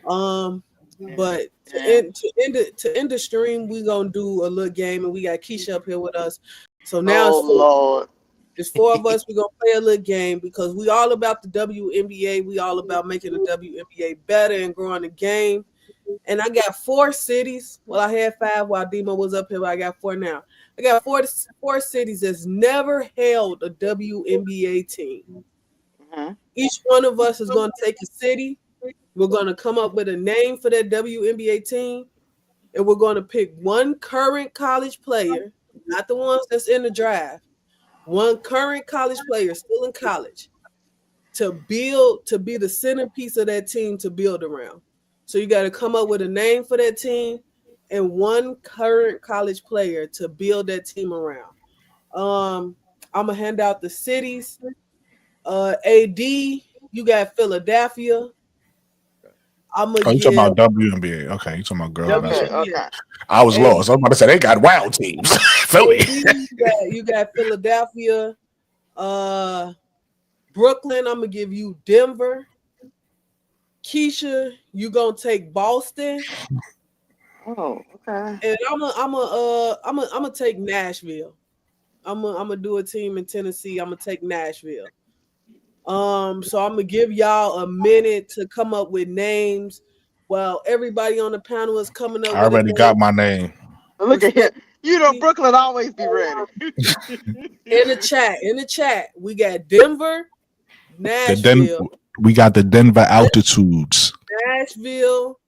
But to end the stream, we're gonna do a little game, and we got Keisha up here with us. So now Oh Lord. it's 4 of us. We're gonna play a little game because we all about the WNBA. We all about making the WNBA better and growing the game. And I got 4 cities. Well, I had 5 while Demo was up here, but I got 4 now. I got four cities that's never held a WNBA team. Each one of us is going to take a city. We're going to come up with a name for that WNBA team, and we're going to pick one current college player, not the ones that's in the draft, one current college player still in college, to be the centerpiece of that team to build around. So you got to come up with a name for that team and one current college player to build that team around. I'm gonna hand out the cities. AD, You got Philadelphia. I'm gonna Oh, you talking give about WNBA? Okay, you talking about girls Okay, basketball. WNBA. okay. I was And lost. I was about to say they got wild teams. Philly. you got Philadelphia, Brooklyn. I'm gonna give you Denver. Keisha, you gonna take Boston, Oh, okay. and I'm gonna take Nashville. I'm gonna do a team in Tennessee. I'm gonna take Nashville. So I'm gonna give y'all a minute to come up with names. Well, everybody on the panel is coming up I with a already name. got my name. Look at here. You know, Brooklyn always be ready. In the chat, we got Denver, The Den Nashville, we got the Denver altitudes. Nashville,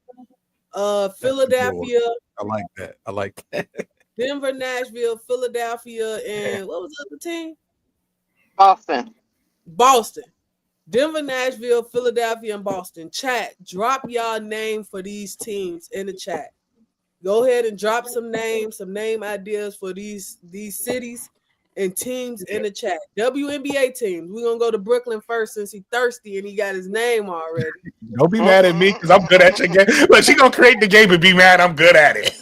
That's a good one. Philadelphia, I like that. I like that. Denver, Nashville, Philadelphia, and what was the other team? Boston. Boston. Denver, Nashville, Philadelphia, and Boston. Chat, drop y'all name for these teams in the chat. Go ahead and drop some names, some name ideas for these cities and teams in the chat. WNBA teams. We're gonna go to Brooklyn first since he's thirsty and he got his name already. Don't be mad at me because I'm good at your game. Look, she gonna create the game and be mad. I'm good at it.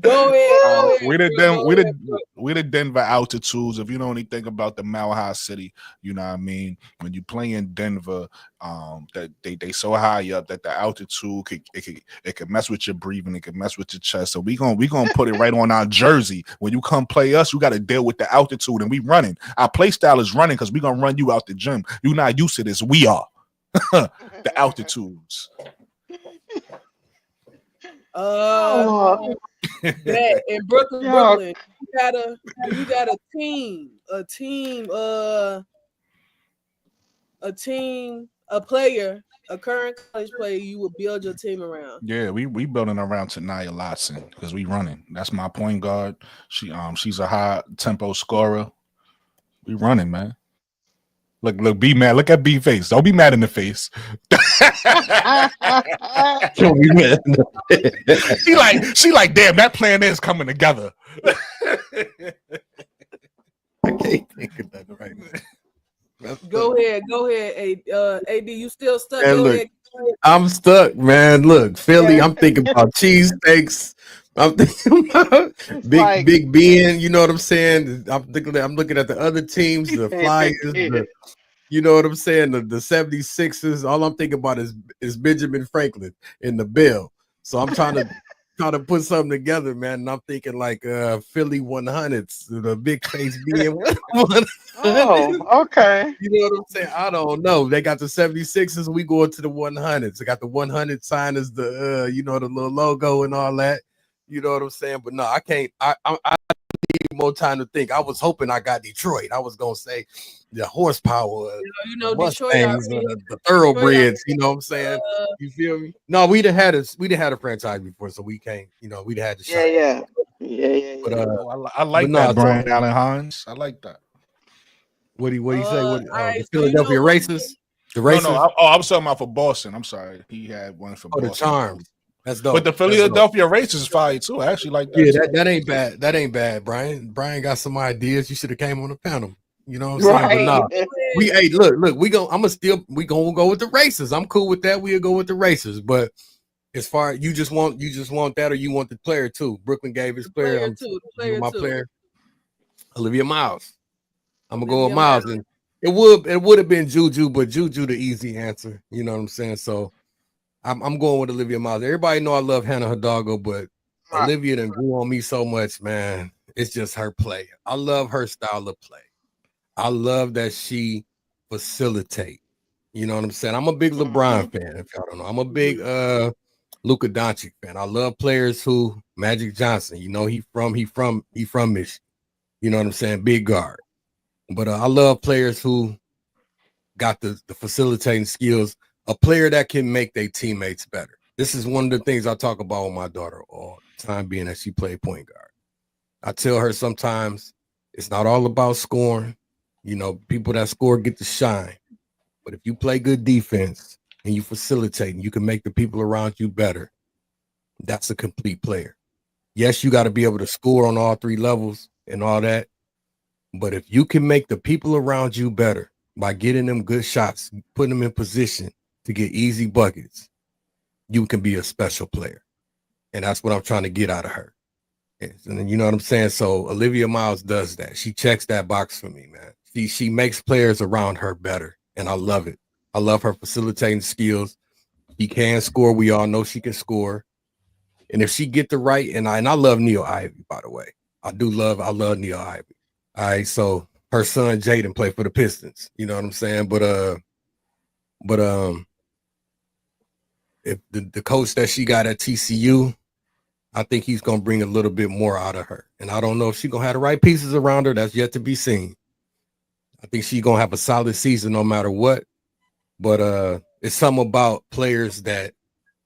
Go ahead. We the Denver altitudes. If you know anything about the Mile High City, you know what I mean. When you play in Denver, that they so high up that the altitude could mess with your breathing. It could mess with your chest. So we gonna put it right on our jersey. When you come play us, you got to deal with the altitude, and we running. Our play style is running because we gonna run you out the gym. You're not used to this. We are the altitudes. That in Brooklyn, you got a team, a player, a current college player you would build your team around. Yeah, we building around Tanaya Lotson because we running. That's my point guard. She's a high tempo scorer. We running, man. Look, be mad. Look at B face. Don't be mad in the face. Don't be mad. she like, damn, that plan is coming together. I can't think of that right now. Go ahead. AD, you still stuck? Man, Go look, ahead. I'm stuck, man. Look, Philly, I'm thinking about cheesesteaks. I'm thinking about Big Ben. You know what I'm saying? I'm looking at the other teams, the Flyers, you know what I'm saying? The 76ers. All I'm thinking about is Benjamin Franklin in the Bill. So I'm trying to put something together, man. And I'm thinking like Philly 100s, the big face being 100. Oh, okay. You know what I'm saying? I don't know. They got the 76ers. We go into the 100s. They got the 100 sign as the the little logo and all that. You know what I'm saying? But no, I can't. I need more time to think. I was hoping I got Detroit. I was gonna say the horsepower, the Mustangs, the thoroughbreds. You know what I'm saying? You feel me? No, we'd have had a franchise before, so we can't. We'd have had the shot. Yeah. But I like that, Brian Allen Hines. I like that. What do you say? The Philadelphia Racers? The Racers? No, I was talking about for Boston. I'm sorry, he had one for Boston. The Charms. That's dope. But the Philadelphia Racers is fire too. I actually like that. Yeah, that ain't bad. That ain't bad, Brian. Brian got some ideas. You should have came on the panel. You know what I'm saying? But nah, look, we gonna go with the Racers. I'm cool with that. We'll go with the Racers. But as far as you just want that, or you want the player too. Brooklyn gave his player. My player, Olivia Miles. I'm gonna go with Miles, and it would have been Juju, but Juju the easy answer. You know what I'm saying? So I'm going with Olivia Miles. Everybody know I love Hannah Hidalgo, but Olivia done grew on me so much, man. It's just her play. I love her style of play. I love that she facilitate. You know what I'm saying? I'm a big LeBron fan, if y'all don't know. I'm a big Luka Doncic fan. I love players who Magic Johnson. He from Michigan. You know what I'm saying? Big guard. But I love players who got the facilitating skills. A player that can make their teammates better. This is one of the things I talk about with my daughter all the time, being that she played point guard. I tell her sometimes it's not all about scoring. People that score get to shine. But if you play good defense and you facilitate and you can make the people around you better, that's a complete player. Yes, you got to be able to score on all three levels and all that. But if you can make the people around you better, by getting them good shots, putting them in position to get easy buckets, you can be a special player. And that's what I'm trying to get out of her. And you know what I'm saying? So Olivia Miles does that. She checks that box for me, man. She makes players around her better. And I love it. I love her facilitating skills. She can score. We all know she can score. And if she get the right, and I love Neil Ivy, by the way. I love Neil Ivy. All right. So her son Jaden played for the Pistons. You know what I'm saying? But if the coach that she got at TCU, I think he's gonna bring a little bit more out of her. And I don't know if she's gonna have the right pieces around her. That's yet to be seen. I think she's gonna have a solid season no matter what. But it's something about players that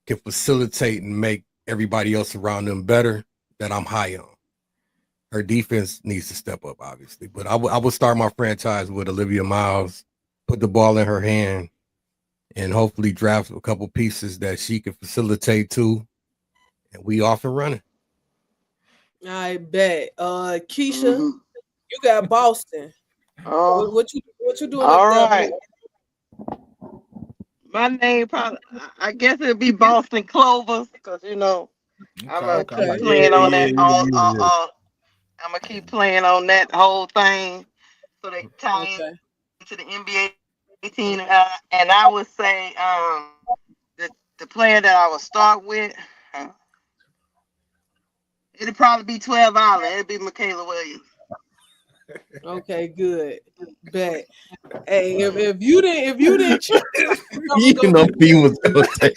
can facilitate and make everybody else around them better that I'm high on. Her defense needs to step up, obviously. But I would start my franchise with Olivia Miles, put the ball in her hand, and hopefully draft a couple pieces that she can facilitate too. And we off and running. I bet. Keisha, you got Boston. Oh, What you doing all up there? right. My name probably, I guess it'd be Boston Clovers, because I'm gonna Okay. keep playing on that. I'm gonna keep playing on that whole thing, so they tie into the NBA team. And I would say, the player that I would start with, it'd probably be 12 Island. It'd be Michaela Williams. Okay, good. Bet. Hey, if you didn't choose, You know he was gonna take.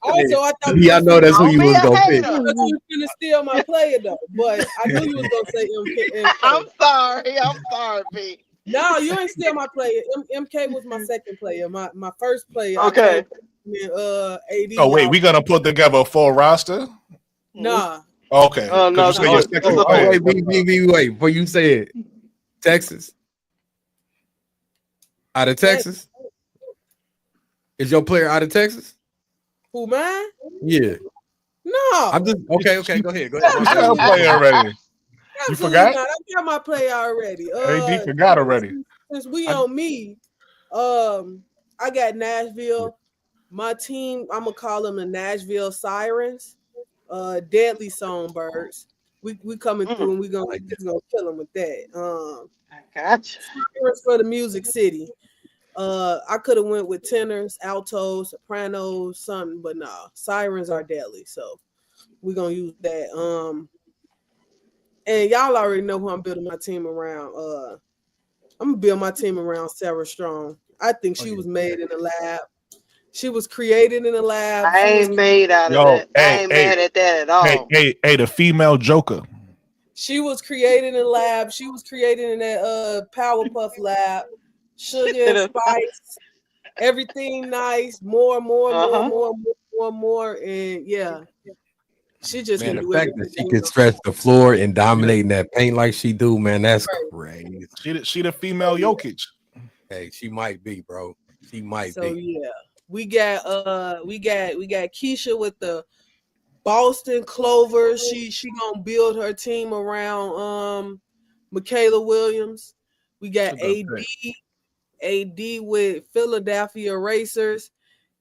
Also, I thought I know that's who you was gonna pick. you was gonna steal my player though, but I knew you was gonna say MK. I'm sorry, B. No, you ain't steal my player. MK was my second player. My first player. Okay. AD. Oh wait, we gonna put together a full roster? Nah. Okay. No. Wait. Before you say it, Texas. Out of Texas? Is your player out of Texas? Who, mine? Yeah. No. I'm just okay. Go ahead. You got a player already. You forgot? Not. I got my player already. AD forgot already. Since we on me, I got Nashville. My team, I'm gonna call them the Nashville Sirens. Deadly Songbirds. We coming through and we gonna kill them with that. I got you. Sirens for the Music City. I could have went with tenors, altos, sopranos, something, but nah, sirens are deadly, so we're gonna use that. And y'all already know who I'm building my team around. I'm gonna build my team around Sarah Strong. I think she was made in the lab. She was created in the lab. I ain't made out of that. I ain't mad at that at all. Hey, the female Joker. She was created in the lab. She was created in that Powerpuff lab. Sugar and spice, everything nice, more, and yeah, she just Man, can the do fact everything. that she can stretch the floor and dominating that paint like she do, man, that's crazy. She the female Jokic. Hey, she might be, bro. She might So be. yeah, we got Keisha with the Boston Clovers. She gonna build her team around Michaela Williams. We got AD with Philadelphia Racers.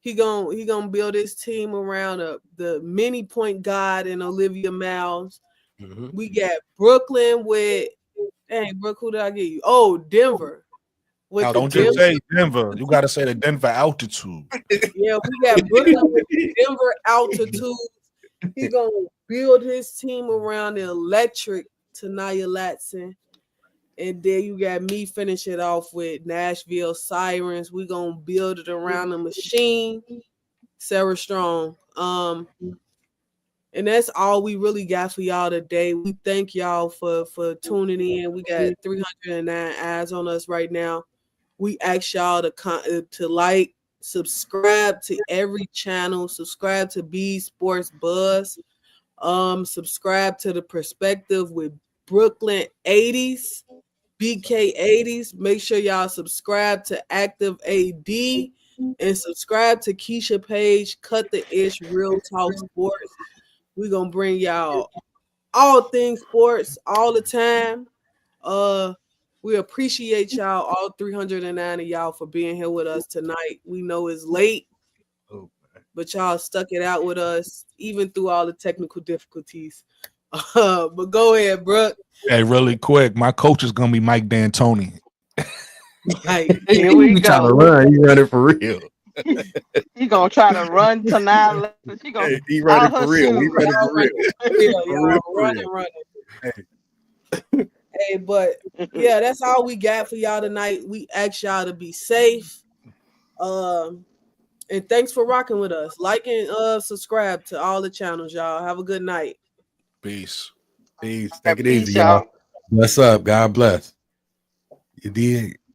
He gonna build his team around the mini point guard and Olivia Miles. Mm-hmm. We got Brooklyn with Brooke, who did I get you? Oh, Denver. Don't just say Denver. You gotta say the Denver altitude. Yeah, we got Brooklyn with Denver altitude. He gonna build his team around the electric Tanaya Latson. And then you got me finish it off with Nashville Sirens. We're gonna build it around the machine, Sarah Strong. And that's all we really got for y'all today. We thank y'all for tuning in. We got 309 eyes on us right now. We ask y'all to like, subscribe to every channel, subscribe to B Sports Buzz, subscribe to the Perspective with Brooklyn 80s. BK 80s. Make sure y'all subscribe to Active AD and subscribe to Keisha Page, Cut the Ish, Real Talk Sports. We're gonna bring y'all all things sports all the time. We appreciate y'all, all 309 of y'all, for being here with us tonight. We know it's late, but y'all stuck it out with us, even through all the technical difficulties. But go ahead, Brooke. Hey, really quick, my coach is gonna be Mike D'Antoni. Like, Here we trying to go. run. He running for real. He gonna try to run to 9. She gonna He out running her for real. He shoes. running for real. yeah, For real, y'all for real. running. Hey, but yeah, that's all we got for y'all tonight. We ask y'all to be safe. And thanks for rocking with us. Like and subscribe to all the channels, y'all. Have a good night. Peace. Peace. Take it Peace, easy, y'all. y'all. Bless up. God bless. You did.